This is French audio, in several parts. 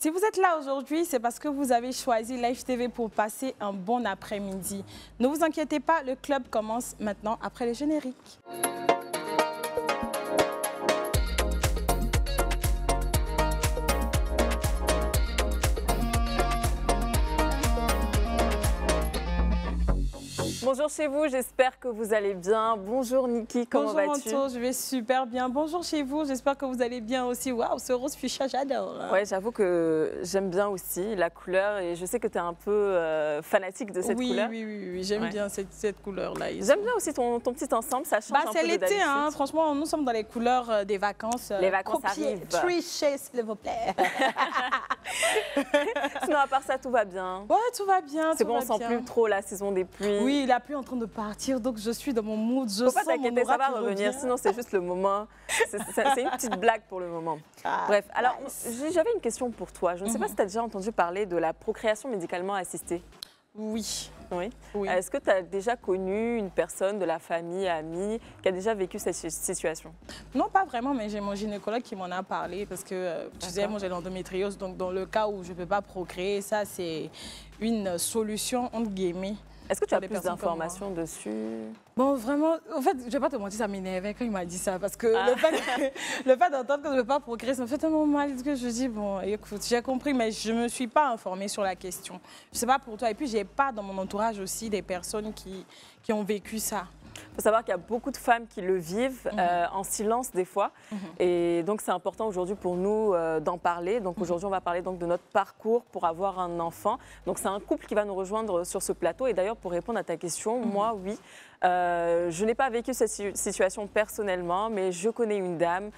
Si vous êtes là aujourd'hui, c'est parce que vous avez choisi Live TV pour passer un bon après-midi. Ne vous inquiétez pas, le club commence maintenant après le générique. Bonjour chez vous, j'espère que vous allez bien. Bonjour Niki, comment vas-tu? Bonjour Anto, je vais super bien. Bonjour chez vous, j'espère que vous allez bien aussi. Waouh, ce rose fuchsia, j'adore. Ouais, j'avoue que j'aime bien aussi la couleur et je sais que tu es un peu fanatique de cette couleur. Oui, j'aime bien cette couleur-là. J'aime bien aussi ton petit ensemble, ça change un peu de C'est l'été, d'habitude. hein. Franchement, nous sommes dans les couleurs des vacances. Les vacances arrivent. Trichez, s'il vous plaît. Sinon, à part ça, tout va bien. Ouais, tout va bien. C'est bon, on sent plus trop la saison des pluies. Oui, la pluie est en train de partir, donc je suis dans mon mood. Faut pas t'inquiéter, ça va revenir, sinon c'est juste le moment. C'est une petite blague pour le moment. Bref, alors j'avais une question pour toi. Je ne sais pas si tu as déjà entendu parler de la procréation médicalement assistée. Oui. Oui. Oui. Est-ce que tu as déjà connu une personne de la famille, amie, qui a déjà vécu cette situation? Non, pas vraiment, mais j'ai mon gynécologue qui m'en a parlé parce que tu sais, moi j'ai l'endométriose, donc dans le cas où je ne peux pas procréer, ça c'est une solution entre guillemets. Est-ce que tu as plus d'informations dessus? Bon, vraiment, en fait, je ne vais pas te mentir, ça m'énervait quand il m'a dit ça. Parce que le fait d'entendre que je ne veux pas progresser, ça me fait tellement mal que je dis, bon, écoute, j'ai compris, mais je ne me suis pas informée sur la question. Je ne sais pas pour toi. Et puis, je n'ai pas dans mon entourage aussi des personnes qui ont vécu ça. Il faut savoir qu'il y a beaucoup de femmes qui le vivent en silence des fois. Et donc, c'est important aujourd'hui pour nous d'en parler. Donc, aujourd'hui, on va parler donc de notre parcours pour avoir un enfant. Donc, c'est un couple qui va nous rejoindre sur ce plateau. Et d'ailleurs, pour répondre à ta question, moi, oui. Je n'ai pas vécu cette situation personnellement, mais je connais une dame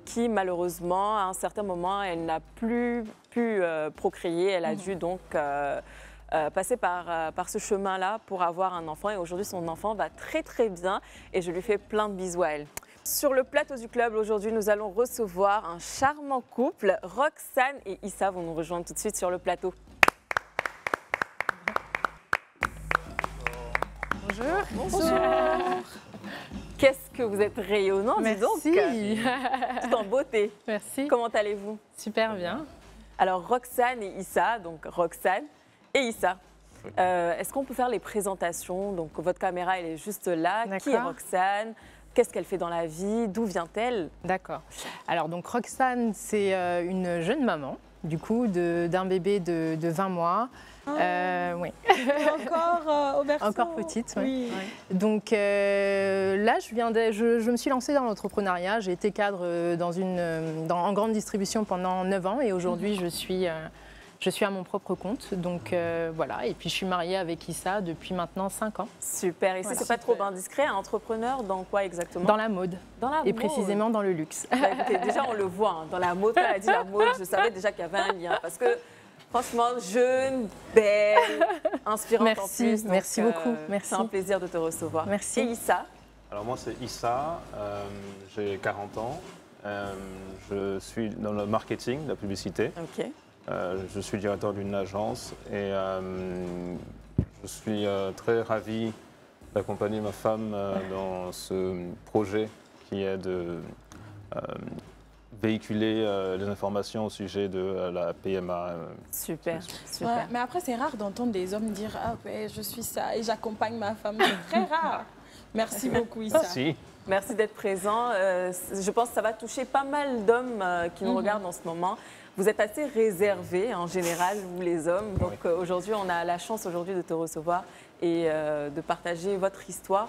qui, malheureusement, à un certain moment, elle n'a plus pu procréer. Elle a dû donc... passer par ce chemin-là pour avoir un enfant. Et aujourd'hui, son enfant va très, très bien. Et je lui fais plein de bisous à elle. Sur le plateau du club, aujourd'hui, nous allons recevoir un charmant couple. Roxane et Issa vont nous rejoindre tout de suite sur le plateau. Bonjour. Bonjour. Qu'est-ce que vous êtes rayonnant, dis donc. Tout en beauté. Merci. Comment allez-vous? Super bien. Alors, Roxane et Issa, donc Roxane et Issa. Est-ce qu'on peut faire les présentations? Donc, votre caméra, elle est juste là. Qui est Roxane? Qu'est-ce qu'elle fait dans la vie? D'où vient-elle? D'accord. Alors, donc, Roxane, c'est une jeune maman, du coup, d'un bébé de 20 mois. Oui. Encore au berceau. Encore petite, oui. Oui. Donc là, je me suis lancée dans l'entrepreneuriat. J'ai été cadre en grande distribution pendant 9 ans et aujourd'hui, je suis à mon propre compte, donc voilà. Et puis je suis mariée avec Issa depuis maintenant 5 ans. Super. Et si c'est pas trop indiscret, un entrepreneur dans quoi exactement? Dans la mode. Dans la mode. Et précisément dans le luxe. Bah, écoutez, déjà on le voit, hein, dans la mode, quand elle a dit la mode, je savais déjà qu'il y avait un lien. Parce que franchement, jeune, belle, inspirante en plus. Donc, merci beaucoup. Merci. C'est un plaisir de te recevoir. Merci. Et Issa? Alors moi c'est Issa, j'ai 40 ans, je suis dans le marketing, la publicité. Ok. Je suis directeur d'une agence et je suis très ravi d'accompagner ma femme dans ce projet qui est de véhiculer les informations au sujet de la PMA. Super. Ouais, mais après, c'est rare d'entendre des hommes dire « Ah ouais, je suis ça et j'accompagne ma femme ». C'est très rare. Merci beaucoup, Issa. Merci. Merci d'être présent. Je pense que ça va toucher pas mal d'hommes qui nous regardent en ce moment. Vous êtes assez réservés en général, vous les hommes. Donc aujourd'hui, on a la chance aujourd'hui de te recevoir et de partager votre histoire,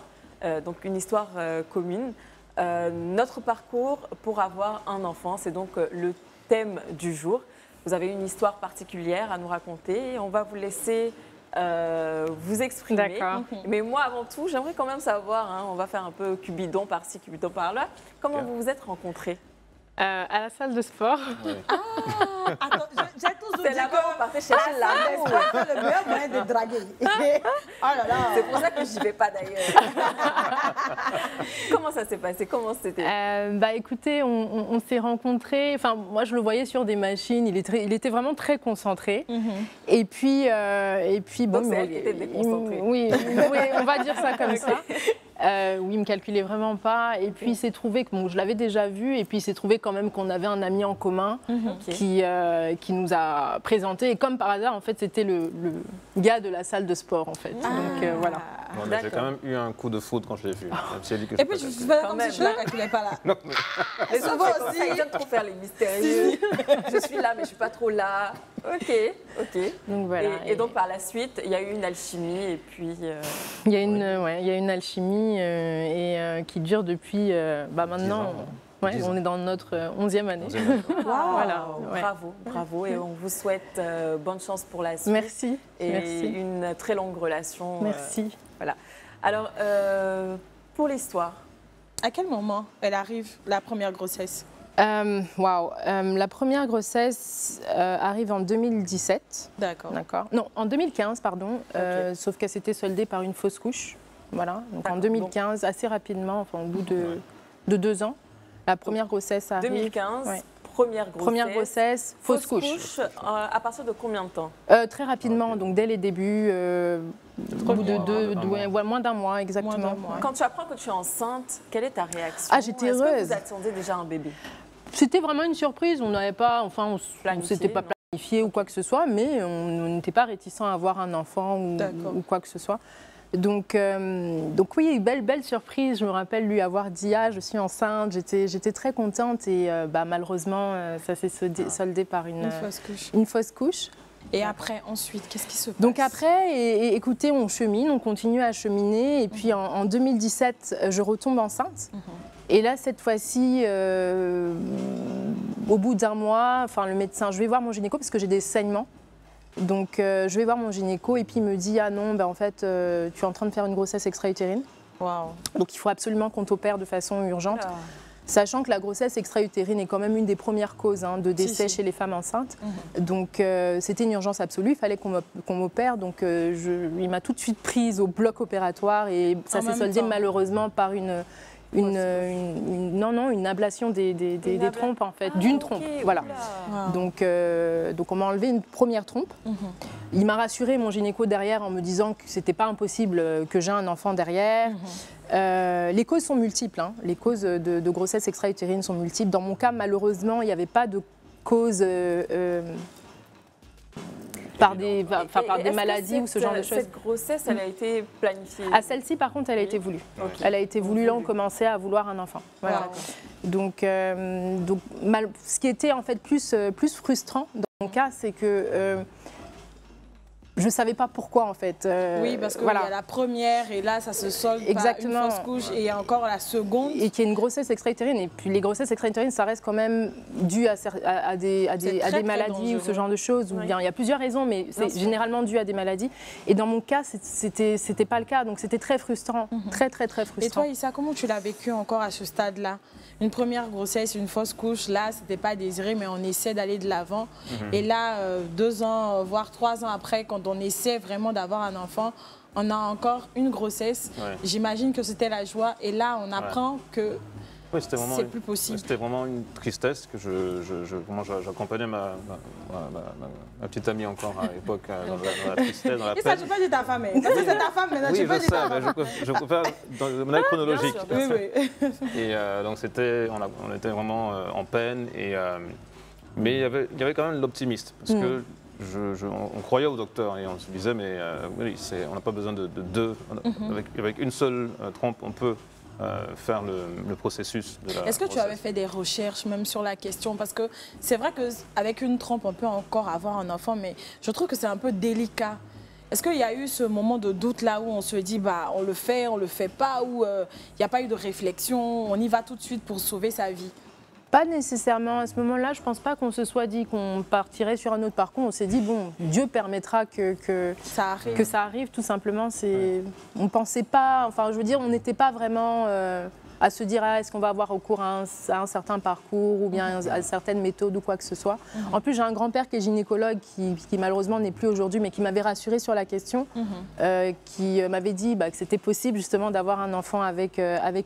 donc une histoire commune. Notre parcours pour avoir un enfant, c'est donc le thème du jour. Vous avez une histoire particulière à nous raconter et on va vous laisser vous exprimer. Mais moi, avant tout, j'aimerais quand même savoir, hein, on va faire un peu Cupidon par-ci, Cupidon par-là, comment vous vous êtes rencontrés? À la salle de sport. Oui. Ah, attends, j'ai toujours C'est dit là-bas qu'on partait chercher l'amour. c'est le meilleur moyen de draguer. Oh là là. C'est pour ça que j'y vais pas d'ailleurs. Comment ça s'est passé? Comment c'était? Bah écoutez, on s'est rencontrés. Enfin, moi je le voyais sur des machines. Il était vraiment très concentré. Et puis bon. Donc c'est elle qui était déconcentrée. Oui, on va dire ça comme ça. Oui, il me calculait vraiment pas. Et puis il s'est trouvé que bon, je l'avais déjà vu. Et puis il s'est trouvé quand même qu'on avait un ami en commun qui nous a présenté. Et comme par hasard, en fait, c'était le gars de la salle de sport, en fait. Donc voilà. Bon, mais j'ai quand même eu un coup de foudre quand je l'ai vu. Même si elle dit que Et puis je suis pas comme si je la calculais pas là. Non, Mais souvent aussi. aussi, ils aiment trop faire les mystérieux. Je suis là, mais je suis pas trop là. Ok. Donc voilà. Et donc par la suite, il y a eu une alchimie et puis. Il y a une alchimie qui dure depuis maintenant. Ouais, on est dans notre 11e année. Voilà, ouais. Bravo. Et on vous souhaite bonne chance pour la suite. Merci. Et une très longue relation. Merci. Voilà. Alors, pour l'histoire. À quel moment elle arrive, la première grossesse? La première grossesse arrive en 2017. D'accord. Non, en 2015, pardon. Sauf qu'elle s'était soldée par une fausse couche. Voilà. Donc en 2015, assez rapidement, enfin au bout de 2 ans, la première grossesse arrive. 2015. Ouais. Première grossesse, fausse couche. À partir de combien de temps? Très rapidement, donc dès les débuts, au bout de moins d'un mois exactement. Quand tu apprends que tu es enceinte, quelle est ta réaction? J'étais heureuse. heureuse. Est-ce que vous attendiez déjà un bébé? C'était vraiment une surprise, on n'avait pas, on s'était pas planifié ou quoi que ce soit, mais on n'était pas réticent à avoir un enfant ou quoi que ce soit. Donc oui, belle surprise. Je me rappelle lui avoir dit je suis enceinte. J'étais très contente et malheureusement ça s'est soldé par une fausse couche. Et après, ensuite, qu'est-ce qui se passe? Donc après, écoutez, on chemine, on continue à cheminer. Et puis en 2017, je retombe enceinte. Et là, cette fois-ci, au bout d'un mois, le médecin, je vais voir mon gynéco parce que j'ai des saignements. Donc je vais voir mon gynéco et puis il me dit non, en fait, tu es en train de faire une grossesse extra-utérine. Wow. Donc il faut absolument qu'on t'opère de façon urgente. Sachant que la grossesse extra-utérine est quand même une des premières causes de décès chez les femmes enceintes. Donc c'était une urgence absolue, il fallait qu'on m'opère. Donc il m'a tout de suite prise au bloc opératoire et ça s'est soldé malheureusement par une ablation des trompes en fait, d'une trompe. Voilà. Donc on m'a enlevé une première trompe. Il m'a rassuré mon gynéco derrière en me disant que c'était pas impossible que j'ai un enfant derrière. Les causes sont multiples. Les causes de grossesse extra-utérine sont multiples. Dans mon cas, malheureusement, il n'y avait pas de cause par des maladies ou ce genre de choses. Cette grossesse, elle a été planifiée? Celle-ci, par contre, elle a été voulue. Elle a été voulue, là, on commençait à vouloir un enfant. Voilà. Donc, ce qui était en fait plus frustrant dans mon cas, c'est que je ne savais pas pourquoi en fait. Oui, parce qu'il y a la première et là ça se solde par une fausse couche et encore la seconde. Et qui est une grossesse extra-utérine. Et puis les grossesses extra-utérines, ça reste quand même dû à des maladies ou ce genre de choses. Il y a plusieurs raisons, mais c'est généralement dû à des maladies. Et dans mon cas, c'était pas le cas. Donc c'était très frustrant, très frustrant. Et toi Issa, comment tu l'as vécu encore à ce stade-là? Une première grossesse, une fausse couche, là c'était pas désiré, mais on essaie d'aller de l'avant. Et là, 2 ans, voire 3 ans après, quand on essaie vraiment d'avoir un enfant, on a encore une grossesse. J'imagine que c'était la joie. Et là, on apprend que c'est plus possible. C'était vraiment une tristesse que j'accompagnais ma petite amie encore à l'époque dans la tristesse, dans la peine. Et ça, tu peux dire ta femme. Ça, c'est ta femme, maintenant tu peux dire ta femme. Je préfère dans de manière chronologique. Oui. Et donc, on était vraiment en peine. Mais il y avait quand même l'optimiste. Parce que on croyait au docteur et on se disait, mais oui, on n'a pas besoin de deux. Avec une seule trompe, on peut faire le processus de la Est-ce que tu avais fait des recherches même sur la question? Parce que c'est vrai qu'avec une trompe, on peut encore avoir un enfant, mais je trouve que c'est un peu délicat. Est-ce qu'il y a eu ce moment de doute là où on se dit, on le fait pas, ou il n'y a pas eu de réflexion, on y va tout de suite pour sauver sa vie? Pas nécessairement. À ce moment-là, je ne pense pas qu'on se soit dit qu'on partirait sur un autre parcours. On s'est dit, Dieu permettra que ça arrive, tout simplement. On ne pensait pas, on n'était pas vraiment à se dire est-ce qu'on va avoir recours à un certain parcours ou bien à certaines méthodes ou quoi que ce soit. En plus, j'ai un grand-père qui est gynécologue qui malheureusement n'est plus aujourd'hui, mais qui m'avait rassurée sur la question, qui m'avait dit que c'était possible justement d'avoir un enfant avec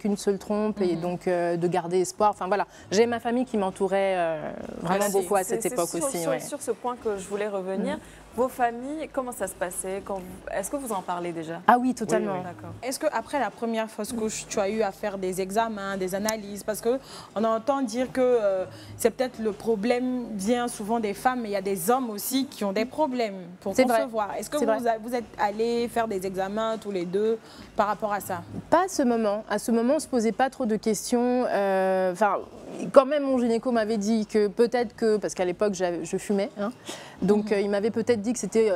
une seule trompe et donc de garder espoir. Enfin voilà, j'ai ma famille qui m'entourait vraiment beaucoup à cette époque aussi. Sur ce point que je voulais revenir, vos familles, comment ça se passait? Est-ce que vous en parlez déjà? Ah oui, totalement. D'accord. Est-ce qu'après la première fausse couche, tu as eu à faire des examens, des analyses? Parce qu'on entend dire que c'est peut-être le problème vient souvent des femmes, mais il y a des hommes aussi qui ont des problèmes pour concevoir. Est-ce que vous êtes allés faire des examens tous les deux par rapport à ça? Pas à ce moment. À ce moment, on ne se posait pas trop de questions. Enfin, quand même, mon gynéco m'avait dit que peut-être que, parce qu'à l'époque, je fumais, hein, donc il m'avait peut-être dit que c'était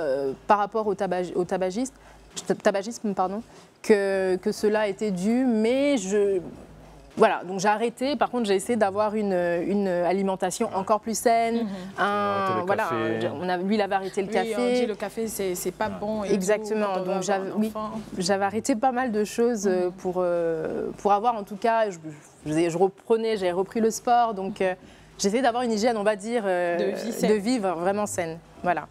par rapport au tabagisme, pardon, que cela était dû, mais voilà, donc j'ai arrêté. Par contre, j'ai essayé d'avoir une alimentation encore plus saine. Lui, il avait arrêté le café. On dit le café, c'est pas bon. Exactement. Donc j'avais arrêté pas mal de choses pour avoir, en tout cas, j'ai repris le sport. Donc j'essayais d'avoir une hygiène, on va dire, de vivre vraiment saine. Voilà.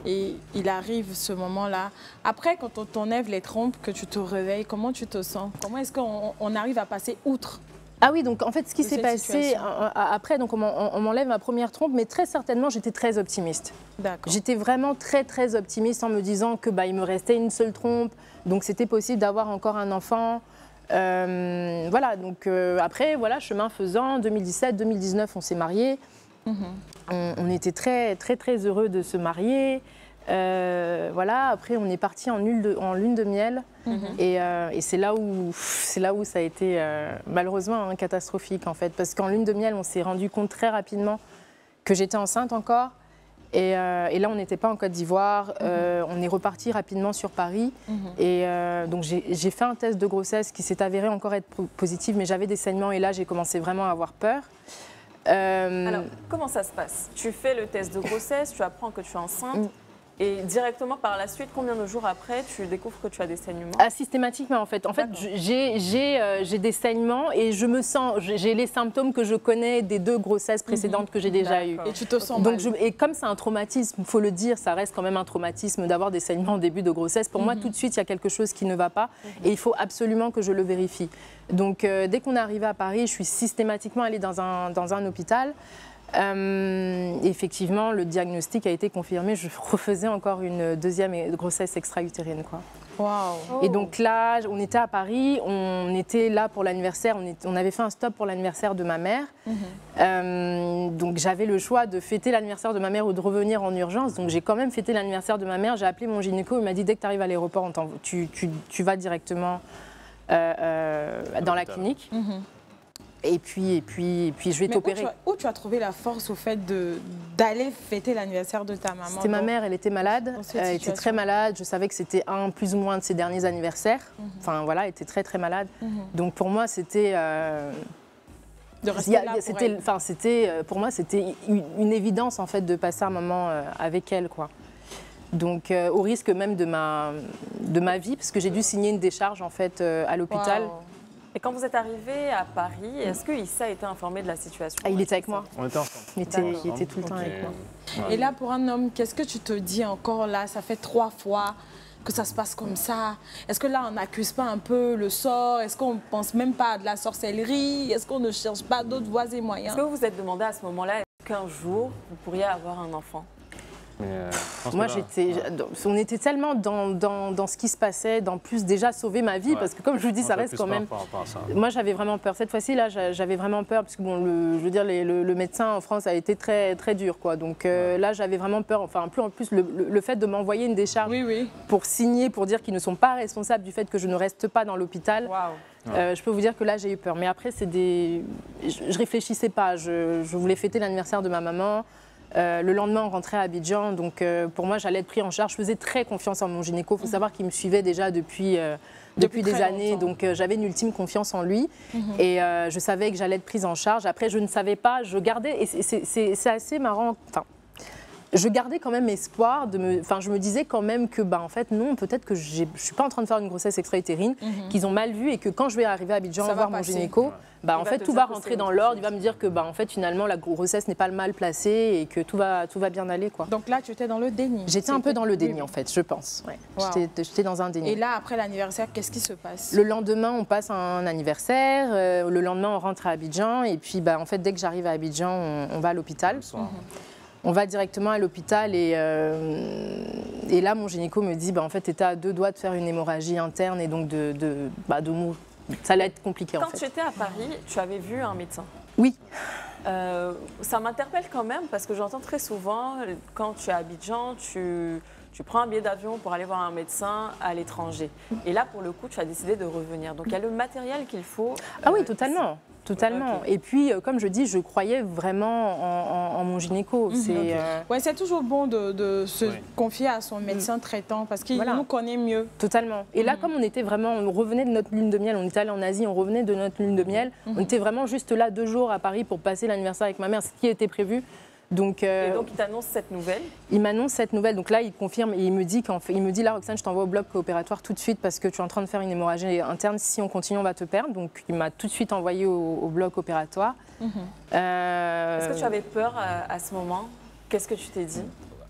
Et il arrive ce moment-là. Après, quand on t'enlève les trompes, que tu te réveilles, comment tu te sens? Comment est-ce qu'on arrive à passer outre? Ah oui, donc en fait, ce qui s'est passé après, donc on m'enlève ma première trompe, mais très certainement, j'étais très optimiste. D'accord. J'étais vraiment très, très optimiste en me disant que il me restait une seule trompe, donc c'était possible d'avoir encore un enfant. Voilà, donc après, voilà, chemin faisant, 2017, 2019, on s'est mariés. On était très, très, très heureux de se marier. Voilà, après, on est parti en lune de miel. Et c'est là où ça a été malheureusement catastrophique, en fait. Parce qu'en lune de miel, on s'est rendu compte très rapidement que j'étais enceinte encore. Et là, on n'était pas en Côte d'Ivoire. On est reparti rapidement sur Paris. Et donc, j'ai fait un test de grossesse qui s'est avéré encore être positif, mais j'avais des saignements. Et là, j'ai commencé vraiment à avoir peur. Alors, comment ça se passe? Tu fais le test de grossesse, tu apprends que tu es enceinte. Et directement par la suite, combien de jours après, tu découvres que tu as des saignements? Systématiquement, en fait. En fait, j'ai des saignements et je me sens, j'ai les symptômes que je connais des 2 grossesses précédentes que j'ai déjà eues. Et tu te sens mal. Et comme c'est un traumatisme, il faut le dire, ça reste quand même un traumatisme d'avoir des saignements au début de grossesse. Pour moi, tout de suite, il y a quelque chose qui ne va pas et il faut absolument que je le vérifie. Donc, dès qu'on est arrivé à Paris, je suis systématiquement allée dans un hôpital. Effectivement, le diagnostic a été confirmé. Je refaisais encore une 2e grossesse extra-utérine, quoi. Wow. Et donc là, on était à Paris, on était là pour l'anniversaire, on avait fait un stop pour l'anniversaire de ma mère. Donc j'avais le choix de fêter l'anniversaire de ma mère ou de revenir en urgence. Donc j'ai quand même fêté l'anniversaire de ma mère. J'ai appelé mon gynéco, il m'a dit dès que tu arrives à l'aéroport, tu vas directement dans la clinique. Et puis je vais t'opérer. Où tu as trouvé la force au fait d'aller fêter l'anniversaire de ta maman? C'était ma mère, elle était malade, elle était très malade. Je savais que c'était plus ou moins de ses derniers anniversaires. Enfin voilà, elle était très très malade. Donc pour moi, c'était... de rester là pour elle. Pour moi, c'était une évidence en fait de passer un moment avec elle, quoi. Donc au risque même de ma vie, parce que j'ai dû signer une décharge en fait à l'hôpital. Wow. Et quand vous êtes arrivé à Paris, est-ce que Issa a été informé de la situation? Il était avec moi. On était ensemble. Il était tout le temps avec moi. Ouais. Et là, pour un homme, qu'est-ce que tu te dis encore là? Ça fait 3 fois que ça se passe comme ça. Est-ce que là, on n'accuse pas un peu le sort? Est-ce qu'on ne pense même pas à de la sorcellerie? Est-ce qu'on ne cherche pas d'autres voies et moyens? Est-ce que vous vous êtes demandé à ce moment-là qu'un jour, vous pourriez avoir un enfant? Moi, on était tellement dans ce qui se passait, d'en plus déjà sauver ma vie, parce que comme je vous dis, ça reste quand même... Moi, j'avais vraiment peur. Cette fois-ci, là, j'avais vraiment peur, parce que bon, je veux dire, le médecin en France a été très, très dur, quoi. Donc là, j'avais vraiment peur. Enfin, en plus, le fait de m'envoyer une décharge pour signer, pour dire qu'ils ne sont pas responsables du fait que je ne reste pas dans l'hôpital. Je peux vous dire que là, j'ai eu peur. Mais après, je réfléchissais pas. Je voulais fêter l'anniversaire de ma maman. Le lendemain, on rentrait à Abidjan, donc pour moi, j'allais être pris en charge. Je faisais très confiance en mon gynéco. Il faut savoir qu'il me suivait déjà depuis des années, donc j'avais une ultime confiance en lui. Et je savais que j'allais être prise en charge. Après, je ne savais pas, je gardais, et c'est assez marrant. Enfin, je gardais quand même espoir enfin, je me disais quand même que, en fait, non, peut-être que je suis pas en train de faire une grossesse extra-utérine, qu'ils ont mal vu et que quand je vais arriver à Abidjan voir mon gynéco, en fait, tout va rentrer dans l'ordre. Il va me dire que, en fait, finalement, la grossesse n'est pas le mal placée et que tout va bien aller, quoi. Donc là, tu étais dans le déni. J'étais un peu dans le déni, en fait, je pense. Ouais. Wow. J'étais dans un déni. Et là, après l'anniversaire, qu'est-ce qui se passe? Le lendemain, on passe un anniversaire. Le lendemain, on rentre à Abidjan. Et puis, en fait, dès que j'arrive à Abidjan, on va à l'hôpital. On va directement à l'hôpital et là, mon gynéco me dit, en fait, tu étais à 2 doigts de faire une hémorragie interne et donc de mourir. Ça allait être compliqué, en fait. Quand tu étais à Paris, tu avais vu un médecin? Oui. Ça m'interpelle quand même parce que j'entends très souvent, quand tu es à Abidjan, tu prends un billet d'avion pour aller voir un médecin à l'étranger. Et là, pour le coup, tu as décidé de revenir. Donc, il y a le matériel qu'il faut. Ah oui, totalement. Totalement. Okay. Et puis, comme je dis, je croyais vraiment en mon gynéco. C'est toujours bon de se confier à son médecin traitant parce qu'il nous connaît mieux. Totalement. Et là, comme on revenait de notre lune de miel, on était allé en Asie, on revenait de notre lune de miel, on était vraiment juste là 2 jours à Paris pour passer l'anniversaire avec ma mère, ce qui était prévu. Donc, et donc, il t'annonce cette nouvelle? Il m'annonce cette nouvelle. Donc là, il confirme et il me dit là, Roxane, je t'envoie au bloc opératoire tout de suite parce que tu es en train de faire une hémorragie interne. Si on continue, on va te perdre. Donc, il m'a tout de suite envoyé au bloc opératoire. Est-ce que tu avais peur à ce moment? Qu'est-ce que tu t'es dit?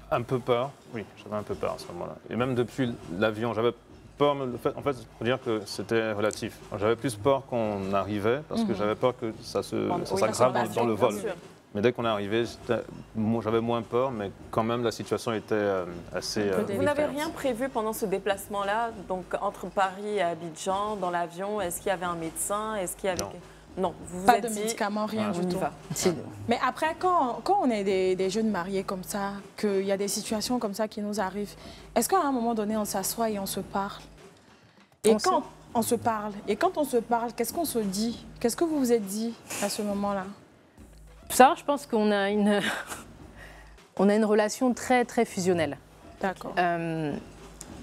Un peu peur, oui, j'avais un peu peur à ce moment-là. Et même depuis l'avion, j'avais peur. En fait, il faut dire que c'était relatif. J'avais plus peur qu'on arrivait parce que j'avais peur que ça s'aggrave dans le vol. Mais dès qu'on est arrivé, j'avais moins peur, mais quand même la situation était assez... Vous n'avez rien prévu pendant ce déplacement-là, donc entre Paris et Abidjan, dans l'avion? Est-ce qu'il y avait un médecin? Est-ce qu'il y avait... Non, vous pas de médicaments, rien du tout. Mais après, quand on est des jeunes mariés comme ça, qu'il y a des situations comme ça qui nous arrivent, est-ce qu'à un moment donné, on s'assoit et on se parle? Et quand on se parle, qu'est-ce qu'on se dit? Qu'est-ce que vous vous êtes dit à ce moment-là? Ça, je pense qu'on a une relation très, très fusionnelle. D'accord.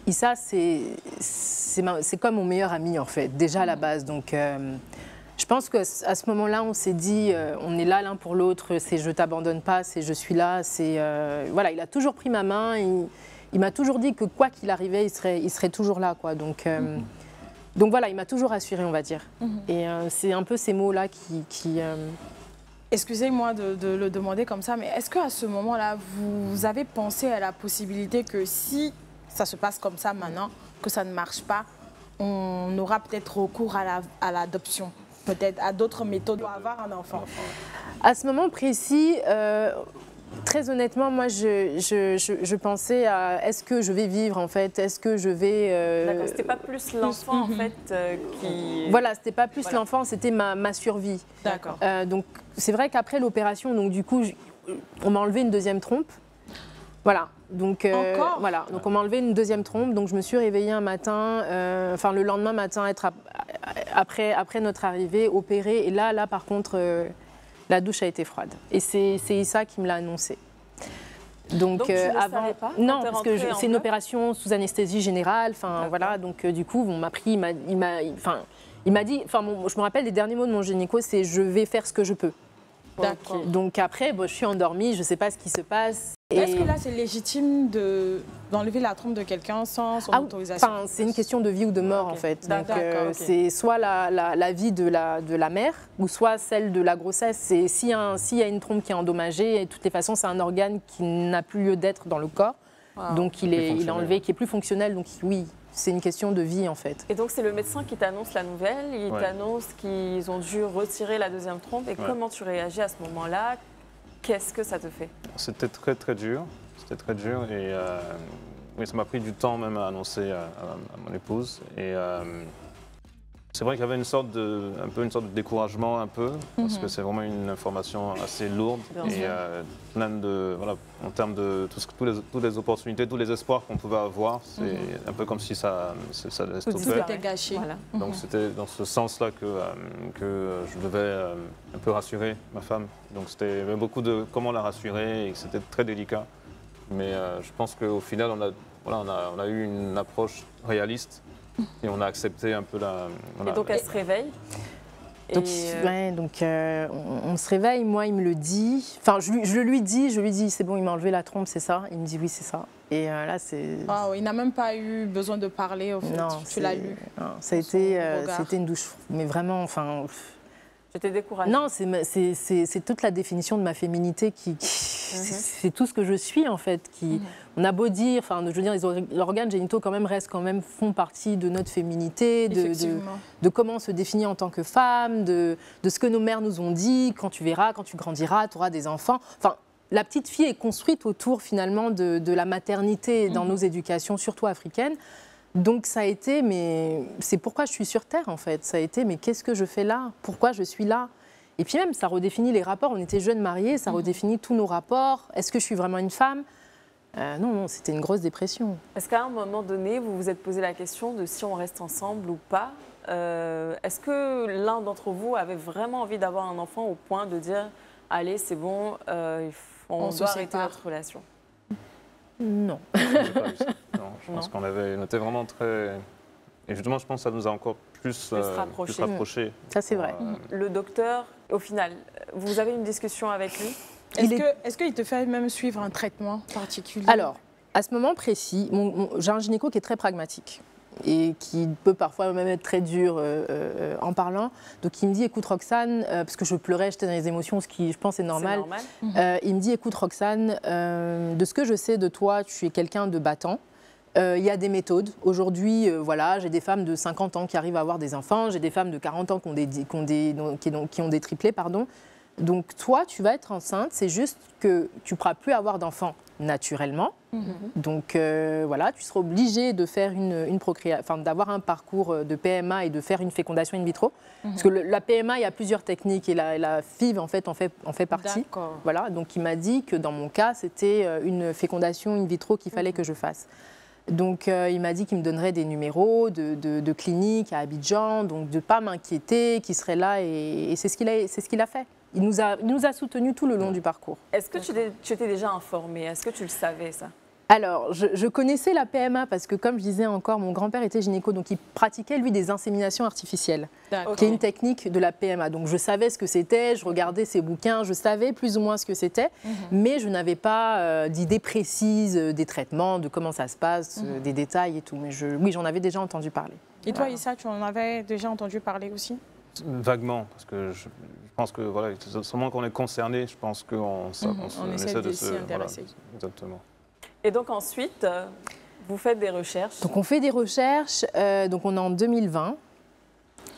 Issa, c'est comme mon meilleur ami, en fait, déjà à la base. Donc, je pense qu'à ce moment-là, on s'est dit, on est là l'un pour l'autre, c'est je t'abandonne pas, c'est je suis là. Voilà, il a toujours pris ma main, il m'a toujours dit que quoi qu'il arrivait, il serait toujours là, quoi. Donc voilà, il m'a toujours assurée, on va dire. Et c'est un peu ces mots-là qui Excusez-moi de le demander comme ça, mais est-ce qu'à ce moment-là, vous avez pensé à la possibilité que si ça se passe comme ça maintenant, que ça ne marche pas, on aura peut-être recours à l'adoption, peut-être à d'autres méthodes pour avoir un enfant? À ce moment précis, très honnêtement, moi, je pensais à est-ce que je vais vivre, en fait? Est-ce que je vais... D'accord, c'était pas plus l'enfant, en fait, qui... Voilà, c'était pas plus l'enfant, c'était ma survie. D'accord. Donc, c'est vrai qu'après l'opération, donc du coup, on m'a enlevé une 2e trompe. Voilà. Donc, voilà. Donc, on m'a enlevé une 2e trompe. Donc, je me suis réveillée un matin, le lendemain matin, après notre arrivée, opérée. Et là par contre... la douche a été froide. Et c'est Issa qui me l'a annoncé. Donc tu ne savais pas? Non, parce que c'est une opération sous anesthésie générale. Voilà, donc du coup, on m'a pris, il m'a dit, je me rappelle les derniers mots de mon gynéco, c'est je vais faire ce que je peux. D'accord. Donc après, je suis endormie, je ne sais pas ce qui se passe. Est-ce que là, c'est légitime d'enlever la trompe de quelqu'un sans son autorisation? C'est une question de vie ou de mort, en fait. Donc, c'est soit la vie de la mère ou soit celle de la grossesse. S'il y a une trompe qui est endommagée, de toutes les façons, c'est un organe qui n'a plus lieu d'être dans le corps. Wow. Donc, il est enlevé, qui est plus fonctionnel. Donc, oui, c'est une question de vie, en fait. Et donc, c'est le médecin qui t'annonce la nouvelle. Il t'annonce qu'ils ont dû retirer la 2e trompe. Et comment tu réagis à ce moment-là? Qu'est-ce que ça te fait? C'était très, très dur. C'était très dur. Et oui, ça m'a pris du temps même à annoncer à mon épouse. Et c'est vrai qu'il y avait une sorte de découragement parce que c'est vraiment une information assez lourde et pleine de en termes de toutes les opportunités, tous les espoirs qu'on pouvait avoir, c'est un peu comme si ça laisse tout était gâché. Voilà. Donc c'était dans ce sens-là que je devais un peu rassurer ma femme. Donc il y avait beaucoup de comment la rassurer et que c'était très délicat. Mais je pense qu'au final on a eu une approche réaliste. Et on a accepté un peu la... Voilà. Et donc elle se réveille? Donc, on se réveille, moi, il me le dit. Enfin, je lui dis, c'est bon, il m'a enlevé la trompe, c'est ça? Il me dit oui, c'est ça. Et là, c'est... Oh, il n'a même pas eu besoin de parler, au fait. Non, tu l'as lu. Non, c'était une douche. Mais vraiment, enfin... J'étais découragée. Non, c'est toute la définition de ma féminité c'est tout ce que je suis, en fait. On a beau dire, enfin, je veux dire, les organes génitaux font partie de notre féminité, de comment on se définit en tant que femme, de ce que nos mères nous ont dit, quand tu grandiras, tu auras des enfants. Enfin, la petite fille est construite autour, finalement, de la maternité dans nos éducations, surtout africaines. Donc ça a été, mais c'est pourquoi je suis sur Terre, en fait. Ça a été, mais qu'est-ce que je fais là? Pourquoi je suis là? Et puis même, ça redéfinit les rapports. On était jeunes mariés, ça redéfinit tous nos rapports. Est-ce que je suis vraiment une femme? Non, c'était une grosse dépression. Est-ce qu'à un moment donné, vous vous êtes posé la question de si on reste ensemble ou pas? Est-ce que l'un d'entre vous avait vraiment envie d'avoir un enfant au point de dire « Allez, c'est bon, on doit arrêter notre relation » Non. Non, je pense qu'on était vraiment très... Et justement, je pense que ça nous a encore plus rapprochés. Ça, c'est vrai. Le docteur, au final, vous avez une discussion avec lui? Est-ce qu'il te fait même suivre un traitement particulier? Alors, à ce moment précis, j'ai un gynéco qui est très pragmatique et qui peut parfois même être très dur en parlant. Donc il me dit, écoute Roxane, parce que je pleurais, j'étais dans les émotions, ce qui je pense est normal. Il me dit, écoute Roxane, de ce que je sais de toi, tu es quelqu'un de battant. Il y a des méthodes. Aujourd'hui, voilà, j'ai des femmes de 50 ans qui arrivent à avoir des enfants, j'ai des femmes de 40 ans qui ont des triplés, pardon. Donc toi, tu vas être enceinte, c'est juste que tu ne pourras plus avoir d'enfants naturellement. Donc voilà, tu seras obligée de faire d'avoir un parcours de PMA et de faire une fécondation in vitro. Parce que la PMA, il y a plusieurs techniques et la FIV en fait partie. Voilà, donc il m'a dit que dans mon cas, c'était une fécondation in vitro qu'il fallait que je fasse. Donc il m'a dit qu'il me donnerait des numéros de cliniques à Abidjan, donc de ne pas m'inquiéter, qu'il serait là et c'est ce qu'il a fait. Il nous a soutenus tout le long du parcours. Est-ce que tu étais déjà informée? Est-ce que tu le savais, ça? Alors, je connaissais la PMA parce que, comme je disais encore, mon grand-père était gynéco, donc il pratiquait, lui, des inséminations artificielles, qui est une technique de la PMA. Donc, je savais ce que c'était, je regardais ses bouquins, je savais plus ou moins ce que c'était, mais je n'avais pas d'idée précise des traitements, de comment ça se passe, des détails et tout. Mais oui, j'en avais déjà entendu parler. Et toi, Issa, tu en avais déjà entendu parler aussi? Vaguement, parce que je pense que voilà, seulement qu'on est concerné, je pense qu'on essaie de s'y intéresser. Voilà, exactement. Et donc ensuite, vous faites des recherches? Donc on fait des recherches, donc on est en 2020.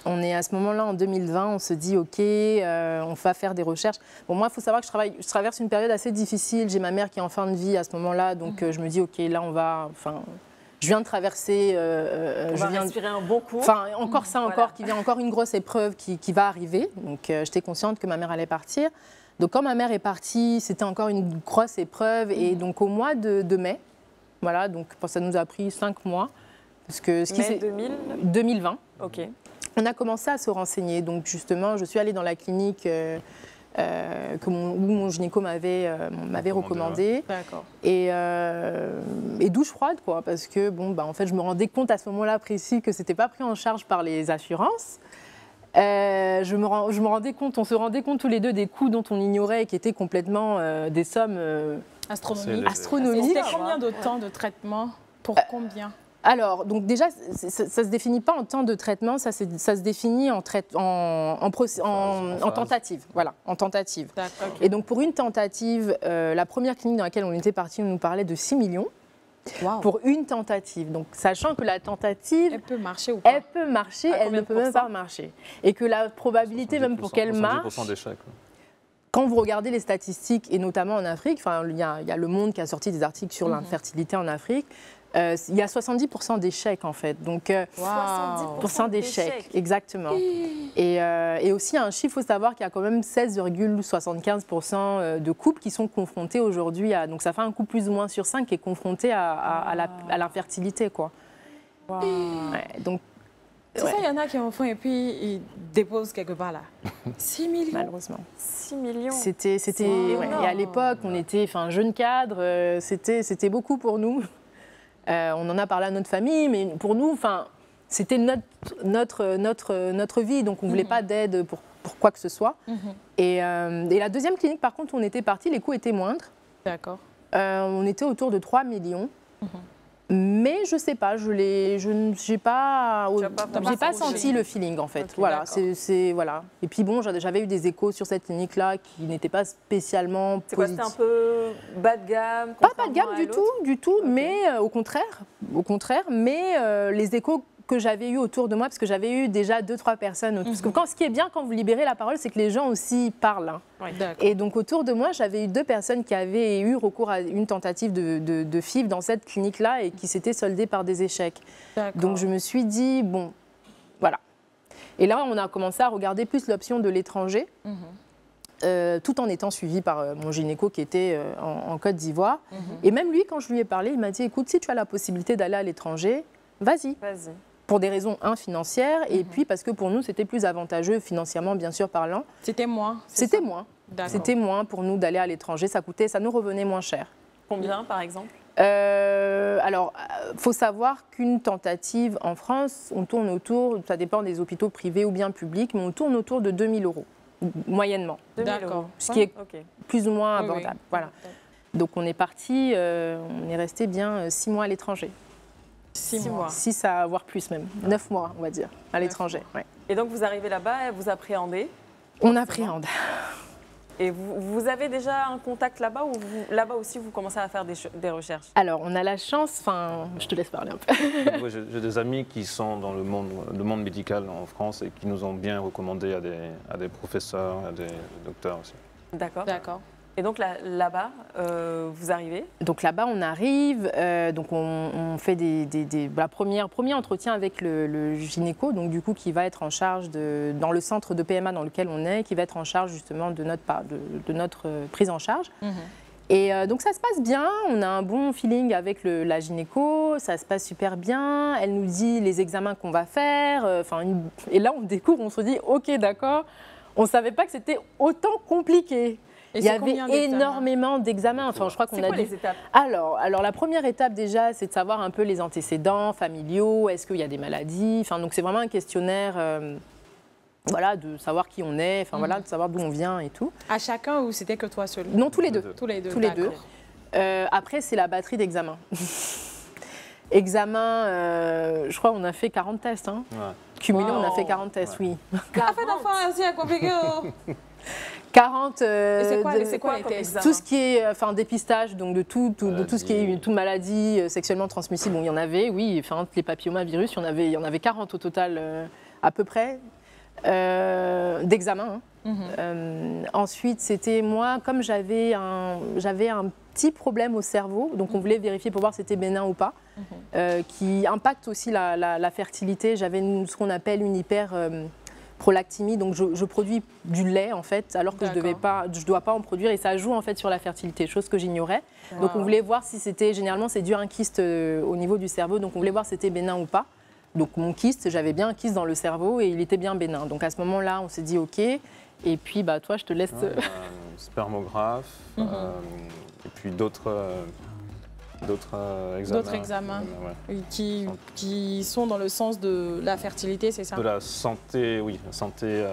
On est à ce moment-là en 2020, on se dit ok, on va faire des recherches. Bon, moi, il faut savoir que je traverse une période assez difficile. J'ai ma mère qui est en fin de vie à ce moment-là, donc je me dis ok, là on va... Je viens de traverser... on va respirer un bon coup. Enfin, encore ça, qui vient encore une grosse épreuve qui va arriver. Donc, j'étais consciente que ma mère allait partir. Donc, quand ma mère est partie, c'était encore une grosse épreuve. Et donc, au mois de mai, voilà, donc ça nous a pris 5 mois. Parce que mai 2020. OK. On a commencé à se renseigner. Donc, justement, je suis allée dans la clinique... où mon gynéco m'avait recommandé. Et douche froide, quoi, parce que en fait, je me rendais compte à ce moment-là précis que c'était pas pris en charge par les assurances. Je me rendais compte, on se rendait compte tous les deux des coûts dont on ignorait et qui étaient complètement des sommes astronomiques. C'était combien de temps de traitement? Pour combien? Alors, donc déjà, ça ne se définit pas en temps de traitement, ça se définit en tentative. Voilà, en tentative. Okay. Et donc, pour une tentative, la première clinique dans laquelle on était parti, on nous parlait de 6 millions. Wow. Pour une tentative. Donc, sachant que la tentative... Elle peut marcher ou pas? Elle peut marcher, elle ne peut même pas marcher. Et que la probabilité, même pour qu'elle marche... 70% d'échec. Quand vous regardez les statistiques, et notamment en Afrique, il y a Le Monde qui a sorti des articles sur l'infertilité en Afrique, il y a 70% d'échecs en fait, donc 70% d'échecs, exactement. Et aussi un chiffre, il faut savoir qu'il y a quand même 16,75% de couples qui sont confrontés aujourd'hui à, donc ça fait un couple plus ou moins sur 5 qui est confronté à l'infertilité, quoi. Wow. Ouais, donc c'est ça, il y en a qui en font et puis ils déposent quelque part là. 6 millions. Malheureusement. 6 millions. C'était et à l'époque, on était jeune cadre, c'était beaucoup pour nous. On en a parlé à notre famille, mais pour nous, c'était notre vie, donc on ne voulait pas d'aide pour quoi que ce soit. Et la deuxième clinique, par contre, où on était parti, les coûts étaient moindres. D'accord. On était autour de 3 millions. Mais je sais pas, j'ai pas senti le feeling en fait. Okay, voilà, voilà. Et puis bon, j'avais eu des échos sur cette clinique-là qui n'étaient pas spécialement positifs. C'était un peu bas de gamme? Pas bas de gamme du tout, okay. Mais au contraire, mais les échos que j'avais eu autour de moi, parce que j'avais eu déjà 2-3 personnes. Parce que ce qui est bien quand vous libérez la parole, c'est que les gens aussi parlent. Hein. Oui. Et donc autour de moi, j'avais eu 2 personnes qui avaient eu recours à une tentative de FIV dans cette clinique-là et qui s'étaient soldées par des échecs. Donc je me suis dit, bon, voilà. Et là, on a commencé à regarder plus l'option de l'étranger, tout en étant suivi par mon gynéco qui était en Côte d'Ivoire. Et même lui, quand je lui ai parlé, il m'a dit, écoute, si tu as la possibilité d'aller à l'étranger, vas-y. Pour des raisons financières et puis parce que pour nous, c'était plus avantageux financièrement, bien sûr, parlant. C'était moins. C'était moins pour nous d'aller à l'étranger. Ça nous revenait moins cher. Combien, par exemple? Alors, faut savoir qu'une tentative en France, on tourne autour, ça dépend des hôpitaux privés ou bien publics, mais on tourne autour de 2 000 € moyennement. D'accord. Ce qui est plus ou moins abordable. Voilà. Donc on est parti, on est resté bien 6 mois à l'étranger. 6 mois. 6 à voire plus même. 9 mois, on va dire, à l'étranger. Ouais. Et donc, vous arrivez là-bas et vous appréhendez? On appréhende. Et vous avez déjà un contact là-bas ou là-bas aussi, vous commencez à faire des recherches? Alors, on a la chance, je te laisse parler un peu. Ouais, j'ai des amis qui sont dans le monde médical en France et qui nous ont bien recommandé à des professeurs, à des docteurs aussi. D'accord. Et donc là-bas, vous arrivez? Donc là-bas, on arrive, donc on fait premier entretien avec le gynéco, donc du coup qui va être en charge dans le centre de PMA dans lequel on est, qui va être en charge justement de notre prise en charge. Et donc ça se passe bien, on a un bon feeling avec la gynéco, ça se passe super bien, elle nous dit les examens qu'on va faire, et là on découvre, on se dit ok d'accord, on ne savait pas que c'était autant compliqué. Il y avait énormément d'examens. Je crois qu'on a les étapes? Alors, la première étape déjà, c'est de savoir un peu les antécédents familiaux. Est-ce qu'il y a des maladies? Donc c'est vraiment un questionnaire, de savoir qui on est, de savoir d'où on vient et tout. À chacun ou c'était que toi seul? Non, tous les deux. Tous les deux. Après, c'est la batterie d'examens. Je crois qu'on a fait 40 tests. Hein. Ouais. Cumulé, on a fait 40 tests, oui. 40 d'enfants, c'est compliqué. 40, c'est quoi les tests? Tout ce qui est dépistage, donc de tout ce qui est toute maladie sexuellement transmissible. Bon, il y en avait, oui, les papillomavirus, il y en avait 40 au total à peu près d'examens. Ensuite, c'était moi, comme j'avais un petit problème au cerveau, donc on voulait vérifier pour voir si c'était bénin ou pas, qui impacte aussi la fertilité. J'avais ce qu'on appelle une prolactimie, donc je produis du lait en fait, alors que je dois pas en produire et ça joue en fait sur la fertilité, chose que j'ignorais. Wow. Donc on voulait voir si c'était, généralement c'est dû à un kyste au niveau du cerveau, donc on voulait voir si c'était bénin ou pas. Donc mon kyste, j'avais bien un kyste dans le cerveau et il était bien bénin. Donc à ce moment-là, on s'est dit ok. Et puis toi, je te laisse. Spermographe et puis d'autres examens. D'autres examens qui sont dans le sens de la fertilité, c'est ça? De la santé, oui. Santé,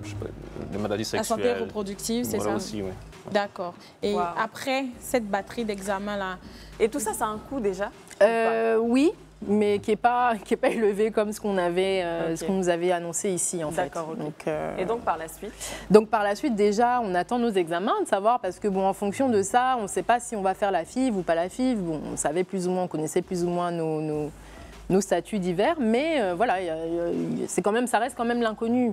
je sais pas, des maladies sexuelles. La santé reproductive, c'est ça? Aussi, oui. D'accord. Et après cette batterie d'examens-là... Et tout ça, ça a un coût déjà? Oui, mais qui est pas élevé comme ce qu'on nous avait annoncé ici en fait. D'accord. Okay. Et donc par la suite? Donc par la suite déjà on attend nos examens de savoir parce que en fonction de ça on ne sait pas si on va faire la FIV ou pas la FIV. Bon, on savait plus ou moins, on connaissait plus ou moins nos statuts divers, mais ça reste quand même l'inconnu.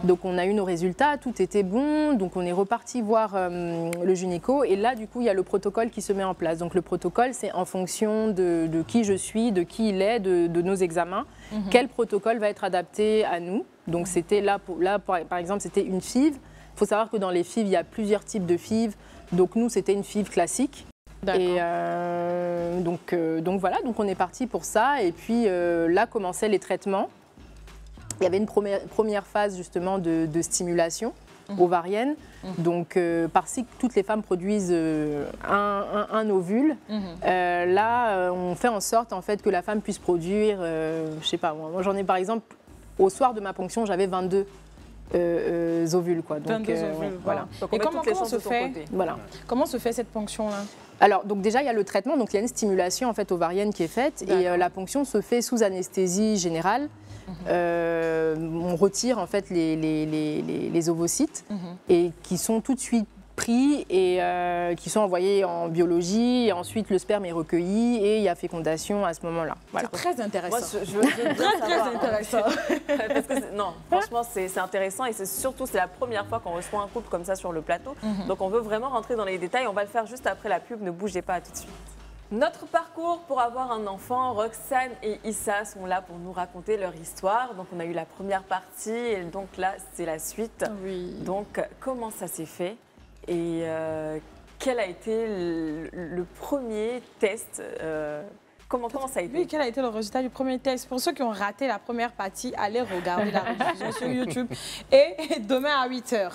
Donc on a eu nos résultats, tout était bon, donc on est reparti voir le gynéco et là du coup il y a le protocole qui se met en place. Donc le protocole c'est en fonction de qui je suis, de qui il est, de nos examens, quel protocole va être adapté à nous. Donc c'était là par exemple c'était une FIV. Il faut savoir que dans les FIV il y a plusieurs types de FIV, donc nous c'était une FIV classique. Et donc voilà, donc on est parti pour ça. Et puis là commençaient les traitements. Il y avait une première phase justement de stimulation. ovarienne. Donc, par cycle, toutes les femmes produisent un ovule. Là, on fait en sorte en fait, que la femme puisse produire, je sais pas, moi j'en ai par exemple, au soir de ma ponction, j'avais 22 ovules. Quoi. Donc, 22 ovules, ouais, voilà. Donc, Et comment se fait Voilà. Comment se fait cette ponction-là? Alors, donc déjà, il y a le traitement, donc il y a une stimulation en fait, ovarienne qui est faite et la ponction se fait sous anesthésie générale. On retire en fait les ovocytes et qui sont tout de suite pris et qui sont envoyés en biologie. Et ensuite, le sperme est recueilli et il y a fécondation à ce moment-là. Voilà. C'est très intéressant. Moi, je veux bien Très savoir, intéressant. Parce que non, franchement, c'est intéressant et c'est surtout, c'est la première fois qu'on reçoit un couple comme ça sur le plateau. Donc, on veut vraiment rentrer dans les détails. On va le faire juste après la pub. Ne bougez pas, à tout de suite. Notre parcours pour avoir un enfant, Roxane et Issa sont là pour nous raconter leur histoire. Donc, on a eu la première partie et donc là, c'est la suite. Oui. Donc, comment ça s'est fait et quel a été le premier test Comment ça a été? Oui, quel a été le résultat du premier test? Pour ceux qui ont raté la première partie, allez regarder la rediffusion sur YouTube. Et demain à 8h.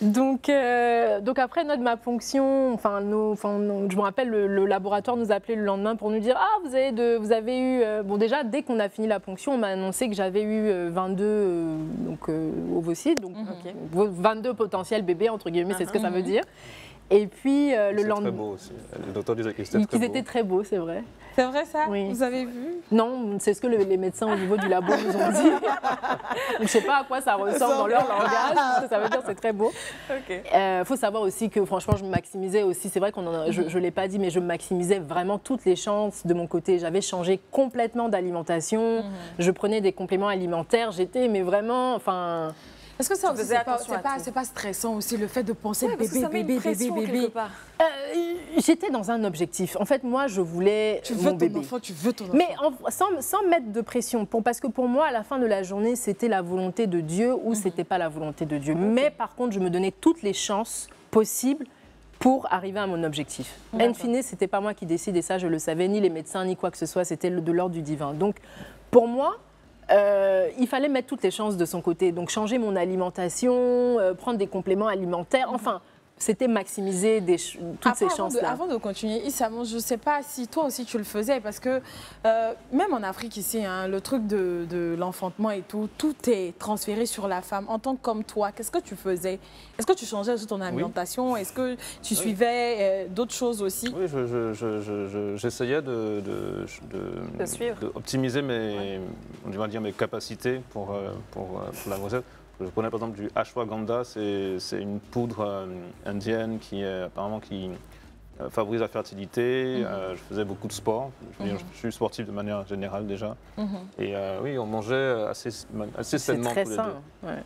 Donc après ma ponction, je me rappelle, le laboratoire nous appelait le lendemain pour nous dire « Ah, vous avez eu… » Bon, déjà, dès qu'on a fini la ponction, on m'a annoncé que j'avais eu 22 ovocytes, donc 22 potentiels bébés, entre guillemets, c'est ce que ça veut dire. Et puis le lendemain… Très beau aussi. Le docteur disait qu'ils étaient très beaux, c'est vrai. C'est vrai ça? Oui. Vous avez vu? Non, c'est ce que les médecins au niveau du labo nous ont dit. Je ne sais pas à quoi ça ressemble dans leur langage, ça veut dire que c'est très beau. Faut savoir aussi que franchement, je maximisais aussi, c'est vrai je ne l'ai pas dit, mais je maximisais vraiment toutes les chances de mon côté. J'avais changé complètement d'alimentation, je prenais des compléments alimentaires, mais vraiment, enfin… Est-ce que ça aussi, c'est pas stressant aussi, le fait de penser bébé? J'étais dans un objectif. En fait, moi, je voulais mon bébé. Tu veux ton enfant. Mais sans mettre de pression. Parce que pour moi, à la fin de la journée, c'était la volonté de Dieu ou c'était pas la volonté de Dieu. Mais par contre, je me donnais toutes les chances possibles pour arriver à mon objectif. In fine, c'était pas moi qui décide et ça, je le savais, ni les médecins, ni quoi que ce soit. C'était de l'ordre du divin. Donc, pour moi… il fallait mettre toutes les chances de son côté. Donc, changer mon alimentation, prendre des compléments alimentaires, enfin, c'était maximiser toutes ces chances-là. Avant de continuer, Issa, je ne sais pas si toi aussi tu le faisais, parce que même en Afrique ici, hein, le truc de l'enfantement et tout est transféré sur la femme. En tant que comme toi, qu'est-ce que tu faisais? Est-ce que tu changeais aussi ton alimentation? Est-ce que tu suivais d'autres choses aussi? Oui, j'essayais d'optimiser mes capacités pour la grossesse. Je connais par exemple du ashwagandha, c'est une poudre indienne qui favorise la fertilité. Je faisais beaucoup de sport. Je suis sportif de manière générale déjà. Et oui, on mangeait assez sainement tous les deux. Ouais.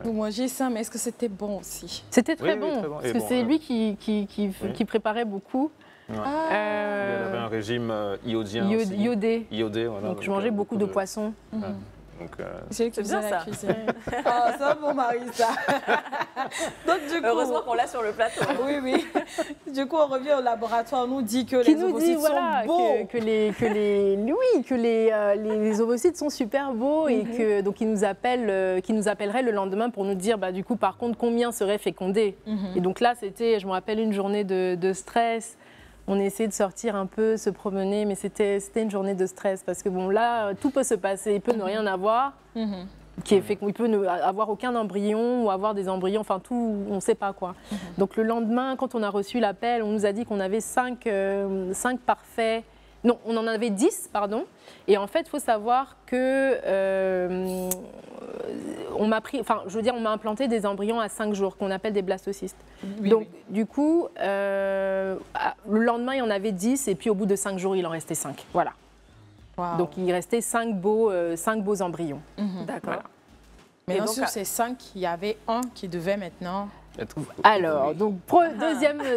Vous mangez ça, mais est-ce que c'était bon aussi? C'était très bon, très bon. parce que c'est lui qui préparait beaucoup. Ouais. Il avait un régime iodien aussi. Iodé. Voilà, donc je mangeais beaucoup de poissons. C'est lui qui faisait la cuisine. Ah, ça, mon mari, ça. Donc, du coup, heureusement qu'on l'a sur le plateau. Oui. Du coup, on revient au laboratoire, on nous dit que les ovocytes sont beaux. Que les ovocytes sont super beaux et que donc ils nous appelleraient le lendemain pour nous dire du coup par contre combien seraient fécondés. Et donc là, c'était, je me rappelle, une journée de stress. On essayait de sortir un peu, se promener, mais c'était une journée de stress parce que bon là, tout peut se passer, il peut ne rien avoir, il peut ne avoir aucun embryon ou avoir des embryons, enfin tout, on ne sait pas quoi. Donc le lendemain, quand on a reçu l'appel, on nous a dit qu'on avait 5 parfaits. Non, on en avait 10, pardon. Et en fait, il faut savoir que on m'a implanté des embryons à 5 jours, qu'on appelle des blastocystes. Donc, du coup, le lendemain, il y en avait 10, et puis au bout de 5 jours, il en restait 5. Voilà. Wow. Donc, il restait 5 beaux embryons. D'accord. Voilà. Maintenant, sur ces 5, il y avait un qui devait maintenant… Alors, donc,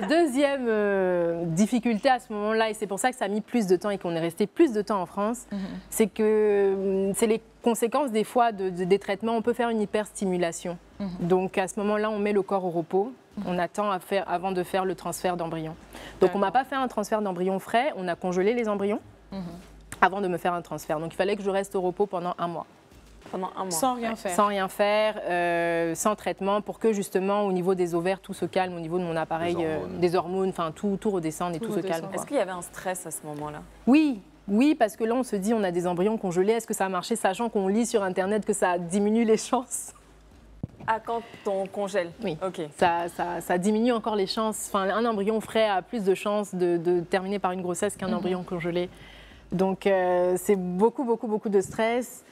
deuxième difficulté à ce moment-là, et c'est pour ça que ça a mis plus de temps et qu'on est resté plus de temps en France, c'est que c'est les conséquences des fois des traitements. On peut faire une hyperstimulation. Donc, à ce moment-là, on met le corps au repos. On attend avant de faire le transfert d'embryon. Donc, on ne m'a pas fait un transfert d'embryon frais. On a congelé les embryons avant de me faire un transfert. Donc, il fallait que je reste au repos pendant 1 mois. Pendant un mois. Sans rien faire. Sans rien faire, sans traitement, pour que justement au niveau des ovaires, tout se calme, au niveau de mon appareil, des hormones, enfin tout redescende et tout se calme. Est-ce qu'il y avait un stress à ce moment-là? Oui. Oui, parce que là, on se dit, on a des embryons congelés. Est-ce que ça a marché, sachant qu'on lit sur Internet que ça diminue les chances? Ah, quand on congèle? Oui. Ok. Ça diminue encore les chances. Enfin, un embryon frais a plus de chances de terminer par une grossesse qu'un embryon congelé. Donc, c'est beaucoup de stress.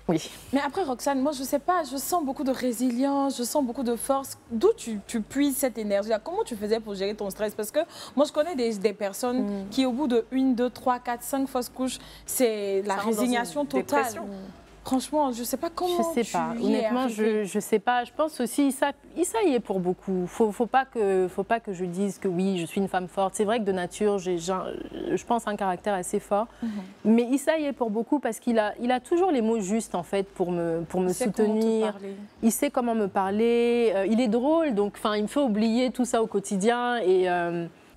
Oui. Mais après, Roxane, moi, je sais pas, je sens beaucoup de résilience, je sens beaucoup de force. D'où tu puises cette énergie-là? Comment tu faisais pour gérer ton stress? Parce que moi, je connais des personnes qui, au bout de 1, 2, 3, 4, 5 fausses couches, c'est la résignation totale. Franchement, je sais pas comment. Je sais pas. Honnêtement, je sais pas. Je pense aussi ça y est pour beaucoup. Faut pas que je dise que oui, je suis une femme forte. C'est vrai que de nature, je pense un caractère assez fort. Mais Issa y est pour beaucoup parce qu'il a toujours les mots justes en fait pour me soutenir. Il sait comment me parler. Il est drôle, donc il me fait oublier tout ça au quotidien et.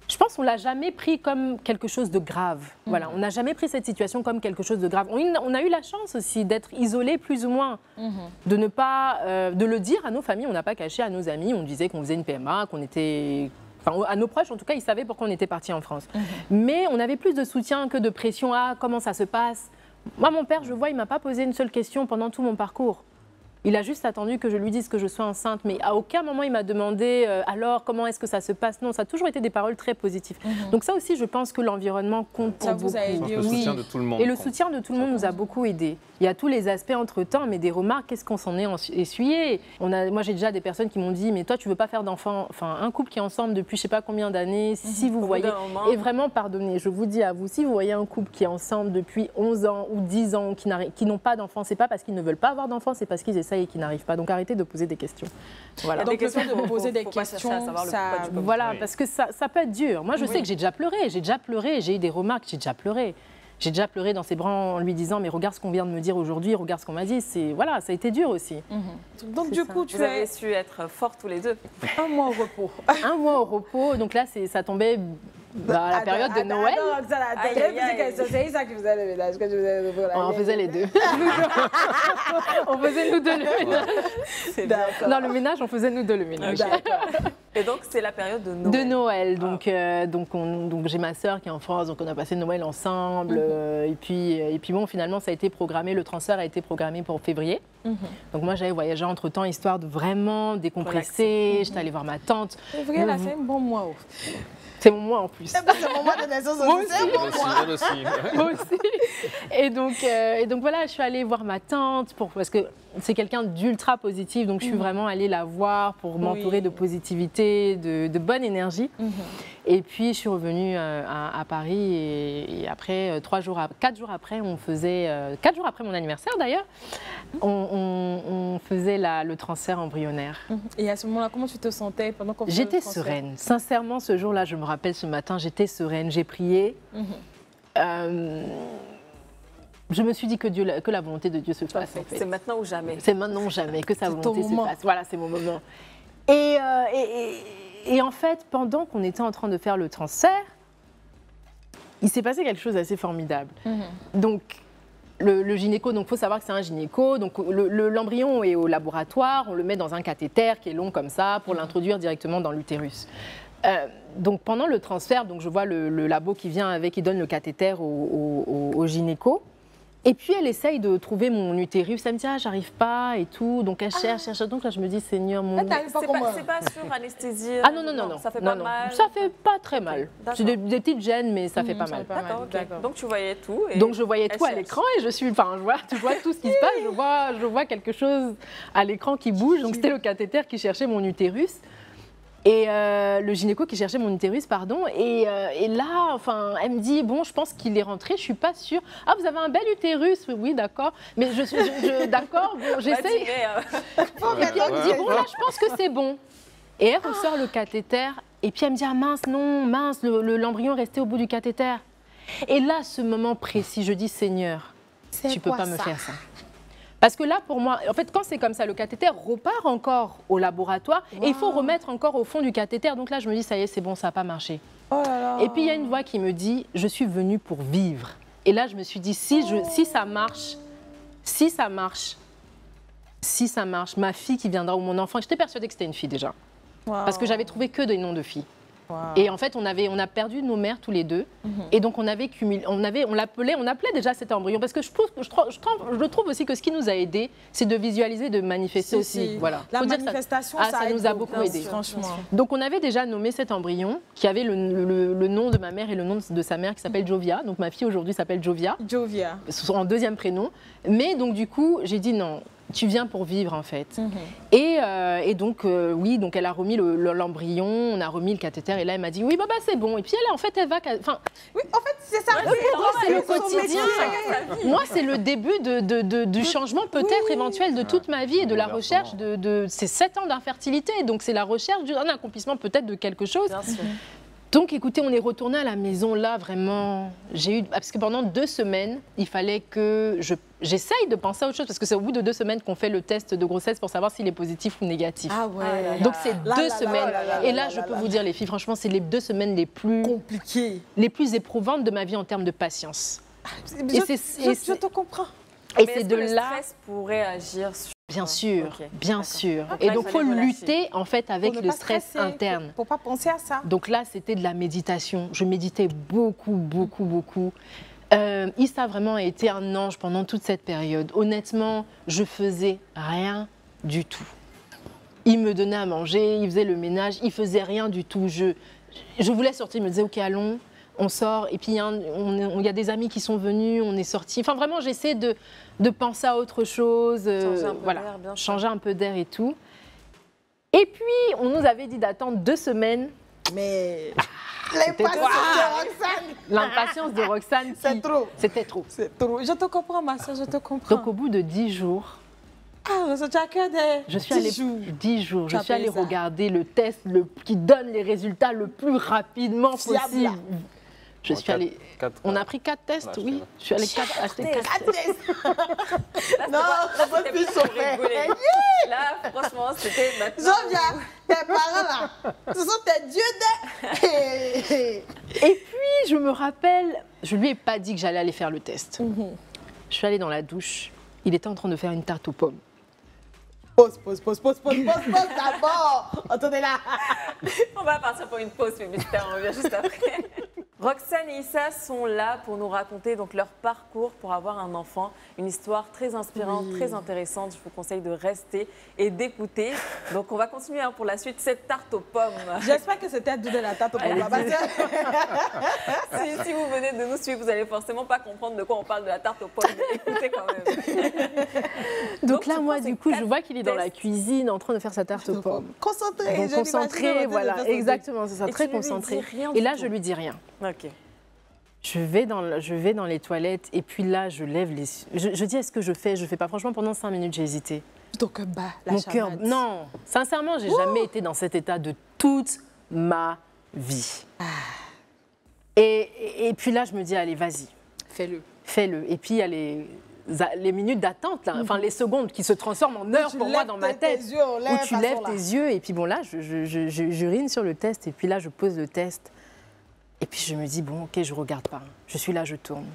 Je pense qu'on ne l'a jamais pris comme quelque chose de grave. Voilà, on n'a jamais pris cette situation comme quelque chose de grave. On a eu la chance aussi d'être isolés plus ou moins, de ne pas, de le dire à nos familles. On n'a pas caché à nos amis. On disait qu'on faisait une PMA, qu'on était... Enfin, à nos proches, en tout cas, ils savaient pourquoi on était partis en France. Mais on avait plus de soutien que de pression. Ah, comment ça se passe? Moi, mon père, je vois, il ne m'a pas posé une seule question pendant tout mon parcours. Il a juste attendu que je lui dise que je sois enceinte, mais à aucun moment il m'a demandé alors comment est-ce que ça se passe. Non, ça a toujours été des paroles très positives. Donc ça aussi, je pense que l'environnement compte pour beaucoup. Le soutien de tout le monde. Et le soutien de tout le monde nous a beaucoup aidés. Il y a tous les aspects entre-temps, mais des remarques, qu'est-ce qu'on s'en est essuyé. Moi, j'ai déjà des personnes qui m'ont dit, mais toi, tu veux pas faire d'enfant. Enfin, un couple qui est ensemble depuis je sais pas combien d'années, si vous voyez... Et vraiment, pardonnez, je vous dis à vous, si vous voyez un couple qui est ensemble depuis 11 ans ou 10 ans, qui n'ont pas d'enfants, c'est pas parce qu'ils ne veulent pas avoir d'enfants, c'est parce qu'ils essayent et qu'ils n'arrivent pas. Donc arrêtez de poser des questions. Voilà. Donc le fait de poser des questions, voilà, parce que ça peut être dur. Moi, je sais que j'ai déjà pleuré, j'ai eu des remarques, j'ai déjà pleuré. J'ai déjà pleuré dans ses bras en lui disant mais regarde ce qu'on vient de me dire aujourd'hui, regarde ce qu'on m'a dit. Voilà, ça a été dur aussi. Donc du coup, vous avez su être forts tous les deux. Un mois au repos. Un mois au repos. Donc là, ça tombait à la période de Noël. C'est ça qui faisait le ménage. On faisait les deux. On faisait nous deux le ménage. Non, le ménage, on faisait nous deux le ménage. Et donc, c'est la période de Noël. De Noël. Donc j'ai ma sœur qui est en France, donc on a passé Noël ensemble. Et puis bon, finalement, ça a été programmé, le transfert a été programmé pour février. Donc moi, j'avais voyagé entre-temps, histoire de vraiment décompresser. J'étais allée voir ma tante. Février, là, c'est un bon mois. C'est mon mois en plus. C'est mon mois de naissance aussi. Moi aussi. Et donc voilà, je suis allée voir ma tante parce que c'est quelqu'un d'ultra positif, donc je suis vraiment allée la voir pour m'entourer de positivité, de bonne énergie. Et puis je suis revenue à Paris et après 4 jours après, 4 jours après mon anniversaire d'ailleurs, on faisait le transfert embryonnaire. Et à ce moment-là, comment tu te sentais pendant qu'on faisait J'étais sereine. Sincèrement, ce jour-là, je me rappelle ce matin, j'étais sereine, j'ai prié. Je me suis dit que la volonté de Dieu se fasse. En fait. C'est maintenant ou jamais. C'est maintenant ou jamais que sa volonté se fasse. Voilà, c'est mon moment. Et en fait, pendant qu'on était en train de faire le transfert, il s'est passé quelque chose d'assez formidable. Donc, le gynéco, donc faut savoir que c'est un gynéco. Donc l'embryon est au laboratoire, on le met dans un cathéter qui est long comme ça pour l'introduire directement dans l'utérus. Donc pendant le transfert, donc je vois le labo qui vient avec, il donne le cathéter au gynéco. Et puis elle essaye de trouver mon utérus, elle me dit ah j'arrive pas et tout, donc elle cherche. Donc là je me dis Seigneur mon. C'est pas sur anesthésie. Ah non. Ça fait pas mal. Ça fait pas très mal. C'est des petites gênes mais ça fait pas mal. D'accord. Donc tu voyais tout. Donc je voyais tout à l'écran et je vois tout ce qui se passe. Je vois quelque chose à l'écran qui bouge. Donc c'était le cathéter qui cherchait mon utérus. Et le gynéco qui cherchait mon utérus, pardon. Et là, enfin, elle me dit, bon, je pense qu'il est rentré, je suis pas sûre. Ah, vous avez un bel utérus? Oui, d'accord. Mais d'accord, bon, j'essaye. Et puis elle me dit, bon, là, je pense que c'est bon. Et elle ressort le cathéter. Et puis elle me dit, ah mince, l'embryon est resté au bout du cathéter. Et là, ce moment précis, je dis, Seigneur, tu peux pas me faire ça. Parce que là, pour moi, en fait, quand c'est comme ça, le cathéter repart encore au laboratoire et il faut remettre encore au fond du cathéter. Donc là, je me dis, ça y est, c'est bon, ça n'a pas marché. Oh là là. Et puis, il y a une voix qui me dit, je suis venue pour vivre. Et là, je me suis dit, si ça marche, si ça marche, ma fille qui viendra ou mon enfant, j'étais persuadée que c'était une fille déjà. Wow. Parce que j'avais trouvé que des noms de filles. Wow. Et en fait, on a perdu nos mères tous les deux. Et donc, on appelait déjà cet embryon. Parce que je trouve aussi que ce qui nous a aidés, c'est de visualiser, de manifester aussi. Voilà. La Faut dire que manifestation, ça nous a beaucoup aidés. Franchement. Donc, on avait déjà nommé cet embryon qui avait le nom de ma mère et le nom de sa mère qui s'appelle Jovia. Donc, ma fille aujourd'hui s'appelle Jovia. Jovia. En deuxième prénom. Mais donc, du coup, j'ai dit non. Tu viens pour vivre en fait. Et donc, oui, donc elle a remis l'embryon, on a remis le cathéter et là elle m'a dit oui, bah c'est bon. Et puis elle, en fait, elle va... Enfin, oui, en fait, c'est ça. Moi, c'est le quotidien. Moi, c'est le début du changement peut-être éventuel de toute ma vie et de la recherche de ces 7 ans d'infertilité. Donc, c'est la recherche d'un accomplissement peut-être de quelque chose. Bien sûr. Donc, écoutez, on est retourné à la maison, là, vraiment, parce que pendant 2 semaines, il fallait que j'essaye de penser à autre chose, parce que c'est au bout de 2 semaines qu'on fait le test de grossesse pour savoir s'il est positif ou négatif. Ah ouais. Donc, c'est 2 semaines. Et là, je peux vous dire, les filles, franchement, c'est les 2 semaines les plus... compliquées. Les plus éprouvantes de ma vie en termes de patience. Je te comprends. Et c'est de le là... stress pourrait agir sur... Bien sûr, Okay. bien sûr. Okay. Et donc, il faut lutter en fait avec le stress stresser, interne. Faut pas penser à ça. Donc là, c'était de la méditation. Je méditais beaucoup, beaucoup, beaucoup. Issa vraiment a été un ange pendant toute cette période. Honnêtement, je faisais rien du tout. Il me donnait à manger, il faisait le ménage, il faisait rien du tout. Je voulais sortir, il me disait ok, allons. On sort, et puis il y a des amis qui sont venus, on est sortis. Enfin, vraiment, j'essaie de penser à autre chose, changer un peu d'air et tout. Et puis, on nous avait dit d'attendre 2 semaines. Mais l'impatience de Roxane. L'impatience de Roxane, c'est trop. C'était trop. C'est trop. Je te comprends, ma soeur, je te comprends. Donc, au bout de 10 jours, tu as que des je suis allée 10 jours. Je suis allée regarder le test qui donne les résultats le plus rapidement possible. Je suis allée... On a pris 4 tests, oui. Je suis allée acheter 4 tests. Non, la bonne fille sont rigoler. Là, franchement, c'était maintenant... Jovia, tes parents là, ce sont tes dieux de... Et puis, je me rappelle, je lui ai pas dit que j'allais aller faire le test. Je suis allée dans la douche. Il était en train de faire une tarte aux pommes. Pause d'abord. Attendez là. On va partir pour une pause publicitaire, on revient juste après. Roxane et Issa sont là pour nous raconter donc leur parcours pour avoir un enfant. Une histoire très inspirante, très intéressante. Je vous conseille de rester et d'écouter. Donc on va continuer pour la suite cette tarte aux pommes. J'espère que c'était de la tarte aux pommes. Si vous venez de nous suivre, vous n'allez forcément pas comprendre de quoi on parle de la tarte aux pommes. Mais écoutez quand même. Donc là, moi, du coup, je vois qu'il est dans la cuisine en train de faire sa tarte aux pommes. Concentré. Donc concentré, voilà, exactement, c'est ça, très concentré. Et là, je lui dis rien. Ok. Je vais dans les toilettes et puis là, je lève les yeux. Je dis, est-ce que je fais pas. Franchement, pendant 5 minutes, j'ai hésité. Ton cœur bat, Mon cœur, non. Sincèrement, j'ai jamais été dans cet état de toute ma vie. Et puis là, je me dis, allez, vas-y. Fais-le. Fais-le. Et puis, il y a les minutes d'attente, enfin les secondes qui se transforment en heures pour moi dans ma tête. Où tu lèves tes yeux et puis bon là, j'urine sur le test et puis là, je pose le test. Et puis je me dis, bon, ok, je regarde pas. Je suis là, je tourne.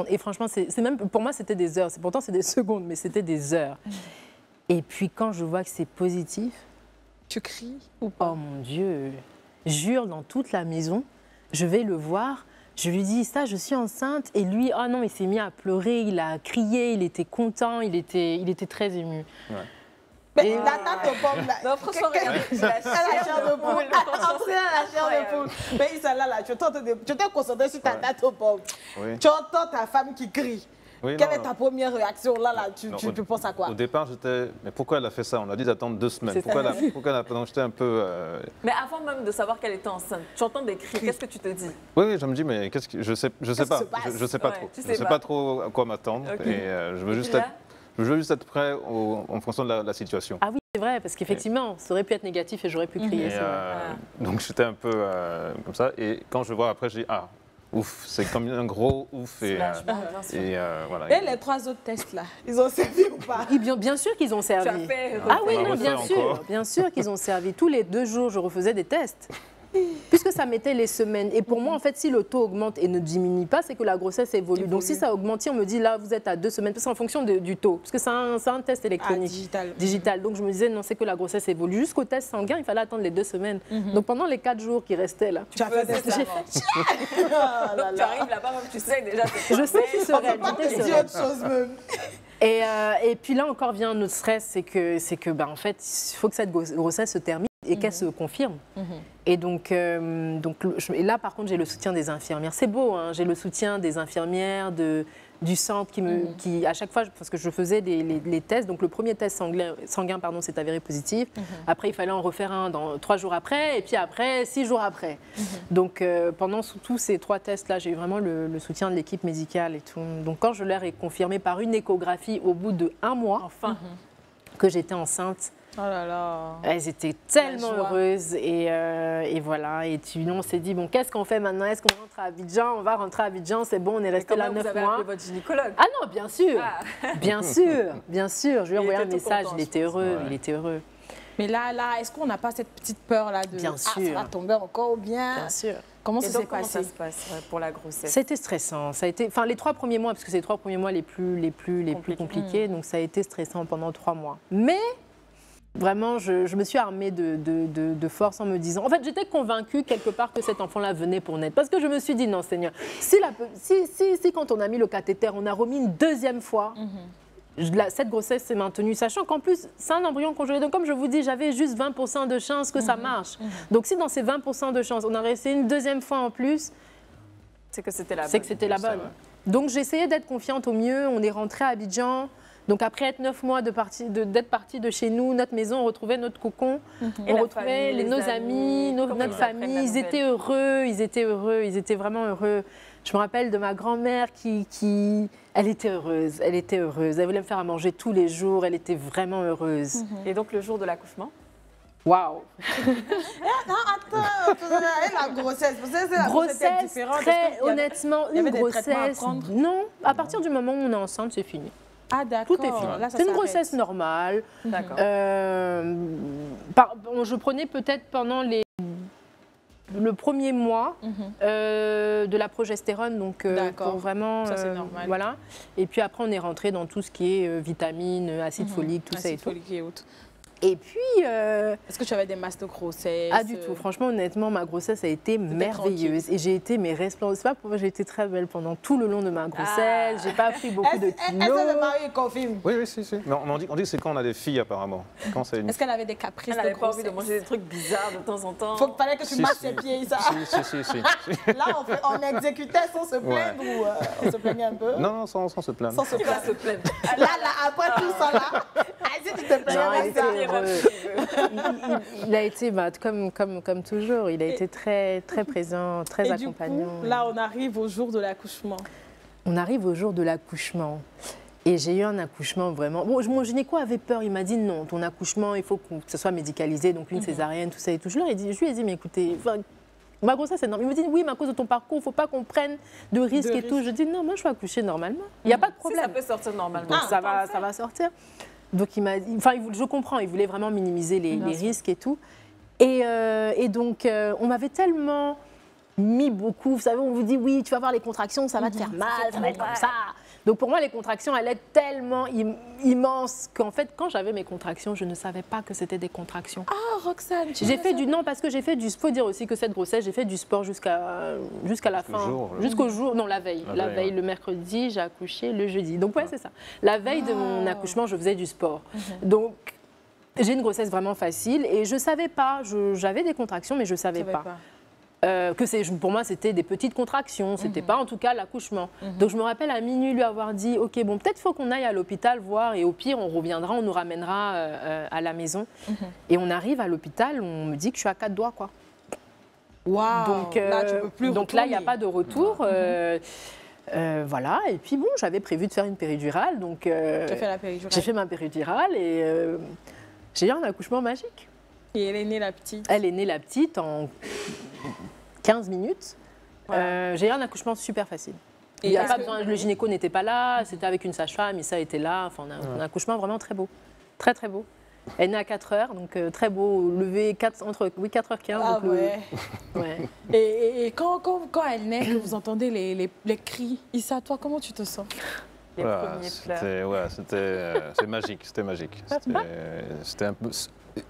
Et franchement, c'est même, pour moi, c'était des heures. Pourtant, c'est des secondes, mais c'était des heures. Et puis quand je vois que c'est positif... Tu cries ou pas? Oh mon Dieu. Jure dans toute la maison. Je vais le voir. Je lui dis, ça, je suis enceinte. Et lui, oh non, il s'est mis à pleurer. Il a crié, il était content. Il était très ému. Ouais. Mais la tarte aux pommes, là. Non, franchement, regardez, la chair de poule. Entrer dans la chair de poule. Mais Issa, là, tu t'es concentré sur ta tarte aux pommes. Oui. Tu entends ta femme qui crie. Oui, Quelle est ta première réaction là, tu penses à quoi? Au départ, j'étais... Mais pourquoi elle a fait ça? On a dit d'attendre 2 semaines. Pourquoi elle a... Donc, j'étais un peu... Mais avant même de savoir qu'elle était enceinte, tu entends des cris, qu'est-ce que tu te dis? Oui, je me dis, mais qu'est-ce que... Je sais pas. Je sais pas trop. Je sais pas trop à quoi m'attendre. Okay. Et je veux juste être prêt en fonction de la situation. Ah oui, c'est vrai, parce qu'effectivement, ça aurait pu être négatif et j'aurais pu crier. Donc j'étais un peu comme ça. Et quand je vois après, j'ai dit, ah, ouf, c'est comme un gros ouf. Et voilà. Et les 3 autres tests là, ils ont servi ou pas? Bien sûr qu'ils ont servi. Ah oui, non, bien sûr qu'ils ont servi. Tous les 2 jours, je refaisais des tests. puisque ça mettait les semaines. Et pour moi, en fait, si le taux augmente et ne diminue pas, c'est que la grossesse évolue. Donc si ça augmente, si on me dit là, vous êtes à 2 semaines, c'est en fonction du taux, parce que c'est un test électronique. Digital. Donc je me disais, non, c'est que la grossesse évolue. Jusqu'au test sanguin, il fallait attendre les 2 semaines. Donc pendant les 4 jours qui restaient là, tu as fait des j'ai fait. Tu arrives là-bas, même tu sais déjà. Je sais que c'est réalité. Et puis là encore vient notre stress, c'est que en fait, il faut que cette grossesse se termine et qu'elle se confirme. Et donc et là, par contre, j'ai le soutien des infirmières. C'est beau, hein, j'ai le soutien des infirmières, du centre qui, à chaque fois, parce que je faisais les tests, donc le premier test sanguin s'est avéré positif. Après, il fallait en refaire un 3 jours après, et puis après, 6 jours après. Donc, pendant tous ces 3 tests-là, j'ai eu vraiment le soutien de l'équipe médicale et tout. Donc, quand je leur ai confirmé par une échographie au bout de 1 mois, enfin, que j'étais enceinte, oh là là. Elles étaient tellement heureuses et voilà. Et puis on s'est dit, bon, qu'est-ce qu'on fait maintenant? Est-ce qu'on rentre à Abidjan? On va rentrer à Abidjan, c'est bon, on est resté là 9 mois. Vous avez appelé votre gynécologue? Ah non, bien sûr, bien sûr, bien sûr. Je lui ai envoyé un message, il était heureux, il était heureux. Mais là, est-ce qu'on n'a pas cette petite peur-là de bien sûr. ça va tomber encore ou bien? Bien sûr. Comment ça s'est passé? Comment ça se passe pour la grossesse? C'était stressant. Ça a été, enfin, les 3 premiers mois, parce que c'est les 3 premiers mois les plus compliqués, donc ça a été stressant pendant 3 mois. Mais vraiment, je me suis armée de force en me disant... En fait, j'étais convaincue quelque part que cet enfant-là venait pour naître. Parce que je me suis dit, non Seigneur, si quand on a mis le cathéter, on a remis une 2e fois, cette grossesse s'est maintenue, sachant qu'en plus, c'est un embryon congelé. Donc, comme je vous dis, j'avais juste 20% de chance que ça marche. Donc, si dans ces 20% de chance, on a resté une 2e fois en plus, c'est que c'était la bonne. C'est que c'était la bonne. Donc, j'essayais d'être confiante au mieux. On est rentré à Abidjan. Donc après être 9 mois d'être parti de chez nous, notre maison, on retrouvait notre cocon, on retrouvait nos amis, notre famille. Ils étaient heureux, ils étaient vraiment heureux. Je me rappelle de ma grand-mère elle était heureuse, Elle voulait me faire à manger tous les jours, elle était vraiment heureuse. Et donc le jour de l'accouchement? Waouh! Non, attends, la grossesse, grossesse très honnêtement, une grossesse. Non, à partir du moment où on est enceinte, c'est fini. Ah d'accord. Tout est fini. C'est une grossesse normale. D'accord. Je prenais peut-être pendant le premier mois de la progestérone, donc pour vraiment. Ça c'est normal. Voilà. Et puis après on est rentré dans tout ce qui est vitamines, acide folique, tout ça et tout. Et puis... Est-ce que tu avais des masses de grossesse? Ah, du tout. Franchement, honnêtement, ma grossesse a été merveilleuse. Et j'ai été resplendissante. J'ai été très belle pendant tout le long de ma grossesse. J'ai pas pris beaucoup de kilos. Est-ce que le mari confirme? Oui, si. Mais on dit que c'est quand on a des filles, apparemment. Est-ce qu'elle avait des caprices de grossesse? Elle n'avait pas envie de manger des trucs bizarres de temps en temps. Il fallait que tu masses ses pieds, ça. Si. Là, on exécutait sans se plaindre ou on se plaignait un peu? Non, sans se plaindre. Sans se plaindre. Là, après tout ça, là, si tu te plaignais ça. Il a été, comme toujours, il a été très, très présent, très accompagnant. Du coup, là, on arrive au jour de l'accouchement. On arrive au jour de l'accouchement. Et j'ai eu un accouchement vraiment... Bon, mon gynéco avait peur, il m'a dit non, ton accouchement, il faut que ce soit médicalisé, donc une césarienne, tout ça et tout. Je lui ai dit, mais écoutez... Ma grossesse, c'est normal. Il me dit, oui, mais à cause de ton parcours, il ne faut pas qu'on prenne de risques et tout. Je dis, non, moi, je vais accoucher normalement. Il n'y a pas de problème. Si ça peut sortir normalement. Donc, ça va sortir. Donc, il m'a dit, je comprends, il voulait vraiment minimiser les risques et tout. Et donc, on m'avait tellement mis beaucoup. Vous savez, on vous dit, oui, tu vas avoir les contractions, ça va te faire mal, ça va être comme ça. Donc, pour moi, les contractions, elles étaient tellement immenses qu'en fait, quand j'avais mes contractions, je ne savais pas que c'était des contractions. Ah, Roxane, j'ai fait du non parce que j'ai fait du. Faut dire aussi que cette grossesse, j'ai fait du sport jusqu'à la fin, jusqu'au jour. Non, la veille, le mercredi, j'ai accouché le jeudi. Donc ouais, c'est ça. La veille de mon accouchement, je faisais du sport. Donc j'ai une grossesse vraiment facile et je savais pas. J'avais des contractions, mais je savais pas. Pour moi, c'était des petites contractions, c'était pas en tout cas l'accouchement. Donc je me rappelle à minuit lui avoir dit, ok, bon, peut-être faut qu'on aille à l'hôpital voir et au pire on reviendra, on nous ramènera à la maison. Et on arrive à l'hôpital, on me dit que je suis à 4 doigts, quoi. Waouh. Donc là, il n'y a pas de retour. Voilà, et puis bon, j'avais prévu de faire une péridurale, donc tu as fait la péridurale. J'ai fait ma péridurale et j'ai eu un accouchement magique. Et elle est née la petite? Elle est née la petite en 15 minutes. Voilà. J'ai eu un accouchement super facile. Il y a pas besoin, le gynéco n'était pas là, c'était avec une sage-femme, Issa était là. Enfin, on a un accouchement vraiment très beau. Très, très beau. Elle est née à 4 heures, donc très beau, levé entre 4h15. Ah donc ouais. Ouais. Et quand elle naît, que vous entendez les cris, Issa, toi, comment tu te sens? Les premiers pleurs. C'est magique, c'était magique. C'était un peu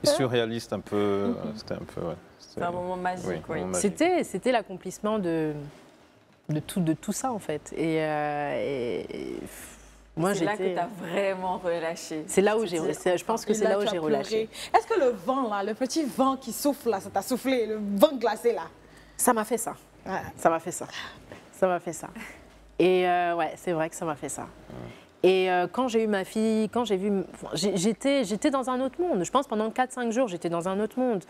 surréaliste, un peu. C'était un peu. C'est un moment magique, oui. moment magique. C'était l'accomplissement de tout ça, en fait. Moi, c'est là que tu as vraiment relâché. C'est là où je pense que c'est là où j'ai relâché. Est-ce que le vent, là, le petit vent qui souffle, là, ça t'a soufflé, le vent glacé, là? Ça m'a fait ça. Ouais. Ça m'a fait ça. Ça m'a fait ça. Et ouais, c'est vrai que ça m'a fait ça. Et quand j'ai eu ma fille, quand j'ai vu... J'étais dans un autre monde. Je pense pendant 4-5 jours, j'étais dans un autre monde.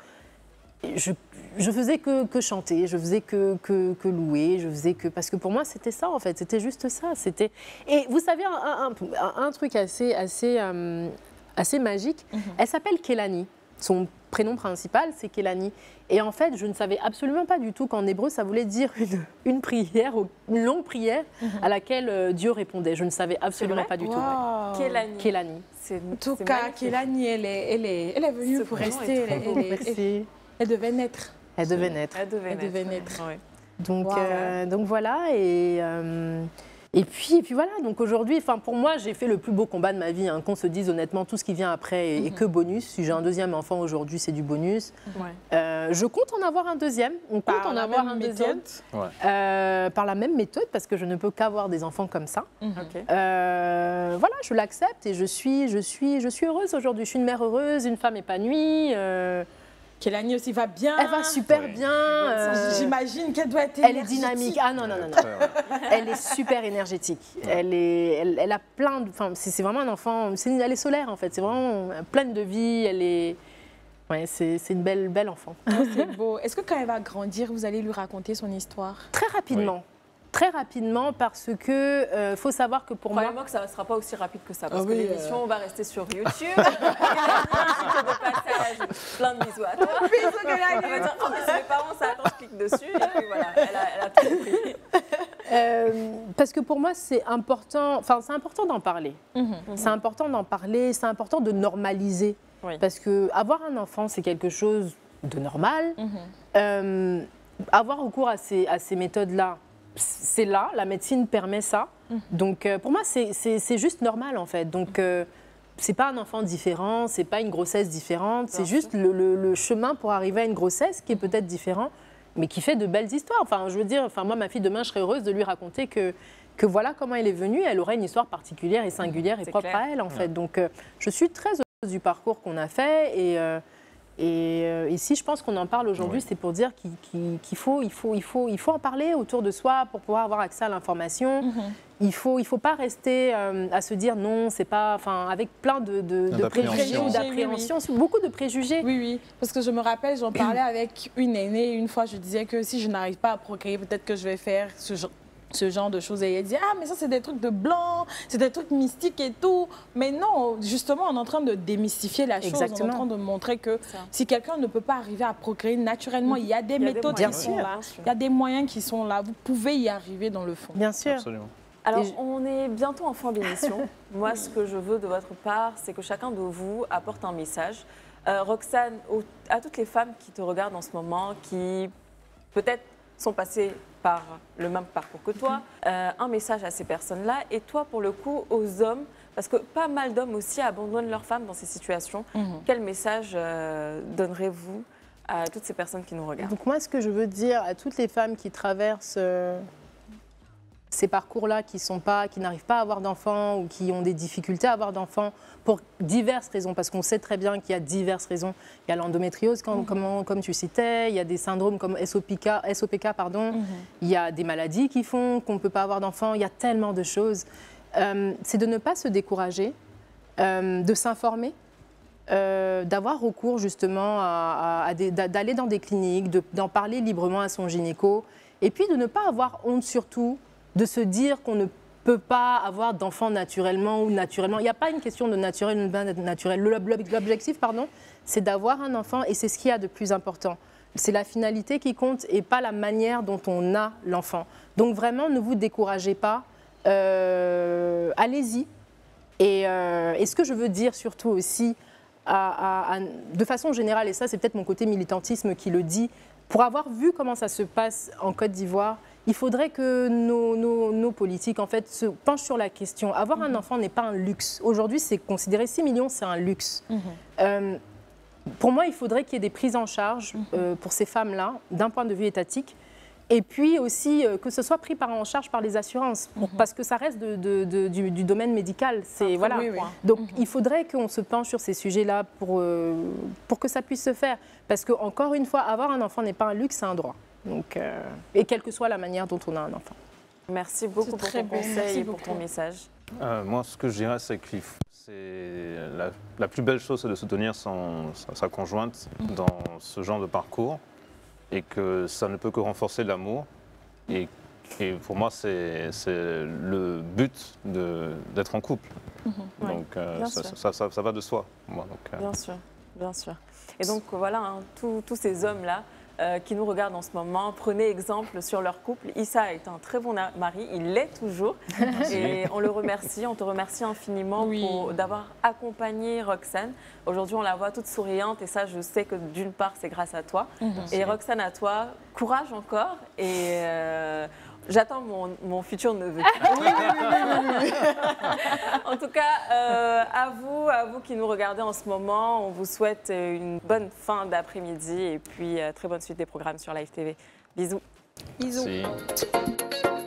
Je faisais que chanter, je faisais que louer, je faisais que... Parce que pour moi, c'était ça, en fait. C'était juste ça. Et vous savez, un truc assez magique, elle s'appelle Kélani. Son prénom principal, c'est Kélani. Et en fait, je ne savais absolument pas du tout qu'en hébreu, ça voulait dire une prière, une longue prière à laquelle Dieu répondait. Je ne savais absolument pas du tout. Kélani. Kélani. En tout cas, Kélani, elle est venue pour rester. Elle devait naître. Elle devait naître. Elle devait naître. Ouais. Donc voilà. Et puis voilà, donc aujourd'hui, pour moi, j'ai fait le plus beau combat de ma vie, hein, qu'on se dise honnêtement, tout ce qui vient après est que bonus. Si j'ai un deuxième enfant aujourd'hui, c'est du bonus. Je compte en avoir un deuxième. On compte en avoir un deuxième. Par la même méthode, parce que je ne peux qu'avoir des enfants comme ça. Voilà, je l'accepte et je suis heureuse aujourd'hui. Je suis une mère heureuse, une femme épanouie. Kélani aussi va bien. Elle va super bien. J'imagine qu'elle doit être Elle est dynamique. Ah non. Elle est super énergétique. Elle a plein de... c'est vraiment un enfant... Elle est solaire, en fait. C'est vraiment pleine de vie. Elle est... Ouais, c'est une belle enfant. C'est beau. Est-ce que quand elle va grandir, vous allez lui raconter son histoire? Très rapidement. Oui. Très rapidement, parce que faut savoir que pour moi... Croyez-moi que ça ne sera pas aussi rapide que ça, parce que l'émission va rester sur YouTube. De passage, plein de bisous à toi. Bisous, Kélani. Elle va dire, mais mes parents, ça attend, je clique dessus. Et puis voilà, elle a tout compris. Parce que pour moi, c'est important d'en parler. C'est important d'en parler, c'est important de normaliser. Parce qu'avoir un enfant, c'est quelque chose de normal. Avoir recours à ces méthodes-là, c'est là, la médecine permet ça. Donc pour moi, c'est juste normal, en fait. Donc c'est pas un enfant différent, c'est pas une grossesse différente, c'est juste le chemin pour arriver à une grossesse qui est peut-être différent, mais qui fait de belles histoires. Je veux dire, moi, ma fille, demain, je serais heureuse de lui raconter que voilà comment elle est venue. Elle aurait une histoire particulière et singulière et propre à elle, en fait. Donc je suis très heureuse du parcours qu'on a fait et si je pense qu'on en parle aujourd'hui, c'est pour dire qu'il faut en parler autour de soi pour pouvoir avoir accès à l'information. Il ne faut pas rester à se dire non, c'est pas... avec plein de préjugés ou d'appréhensions, beaucoup de préjugés. Oui, parce que je me rappelle, j'en parlais avec une aînée. Une fois, je disais que si je n'arrive pas à procréer, peut-être que je vais faire ce genre de choses. Et elle dit, ah, mais ça, c'est des trucs de blanc, c'est des trucs mystiques et tout. Mais non, justement, on est en train de démystifier la chose. Exactement. On est en train de montrer que si quelqu'un ne peut pas arriver à procréer naturellement, il y a des méthodes qui sont là. Il y a des moyens qui sont là. Vous pouvez y arriver dans le fond. Bien sûr. Absolument. Alors, on est bientôt en fin d'émission. Moi, ce que je veux de votre part, c'est que chacun de vous apporte un message. Roxane, à toutes les femmes qui te regardent en ce moment, qui peut-être sont passées par le même parcours que toi, un message à ces personnes-là. Et toi, pour le coup, aux hommes, parce que pas mal d'hommes aussi abandonnent leurs femmes dans ces situations. Quel message donnerez-vous à toutes ces personnes qui nous regardent? Donc moi, ce que je veux dire à toutes les femmes qui traversent ces parcours-là, qui n'arrivent pas à avoir d'enfants ou qui ont des difficultés à avoir d'enfants pour diverses raisons, parce qu'on sait très bien qu'il y a diverses raisons. Il y a l'endométriose, comme tu citais, il y a des syndromes comme SOPK, il y a des maladies qui font qu'on ne peut pas avoir d'enfants, il y a tellement de choses. C'est de ne pas se décourager, de s'informer, d'avoir recours justement d'aller dans des cliniques, d'en parler librement à son gynéco, et puis de ne pas avoir honte surtout, de se dire qu'on ne peut pas avoir d'enfant naturellement ou naturellement. Il n'y a pas une question de naturel ou de naturel. L'objectif, c'est d'avoir un enfant et c'est ce qu'il y a de plus important. C'est la finalité qui compte et pas la manière dont on a l'enfant. Donc vraiment, ne vous découragez pas. Allez-y. Et ce que je veux dire surtout aussi de façon générale, et ça c'est peut-être mon côté militantisme qui le dit, pour avoir vu comment ça se passe en Côte d'Ivoire, il faudrait que nos politiques en fait, se penchent sur la question. Avoir un enfant n'est pas un luxe. Aujourd'hui, c'est considéré 6 millions, c'est un luxe. Pour moi, il faudrait qu'il y ait des prises en charge pour ces femmes-là, d'un point de vue étatique. Et puis aussi que ce soit pris en charge par les assurances, parce que ça reste du domaine médical. Voilà. Oui, oui. Donc il faudrait qu'on se penche sur ces sujets-là pour que ça puisse se faire. Parce que encore une fois, avoir un enfant n'est pas un luxe, c'est un droit. Donc, et quelle que soit la manière dont on a un enfant. Merci beaucoup pour ton conseil et pour ton message. Moi, ce que je dirais, c'est que la plus belle chose, c'est de soutenir sa conjointe dans ce genre de parcours. Et que ça ne peut que renforcer l'amour. Et pour moi, c'est le but d'être en couple. Donc ça va de soi. Moi, donc, Bien sûr, bien sûr. Et donc voilà, hein, tous ces hommes-là qui nous regardent en ce moment, prenez exemple sur leur couple. Issa est un très bon mari, il l'est toujours. Et on le remercie, on te remercie infiniment d'avoir accompagné Roxane. Aujourd'hui, on la voit toute souriante et ça, je sais que d'une part, c'est grâce à toi. Et Roxane, à toi, courage encore. Et j'attends mon futur neveu. En tout cas, à vous qui nous regardez en ce moment, on vous souhaite une bonne fin d'après-midi et puis très bonne suite des programmes sur Live TV. Bisous. Bisous. merci.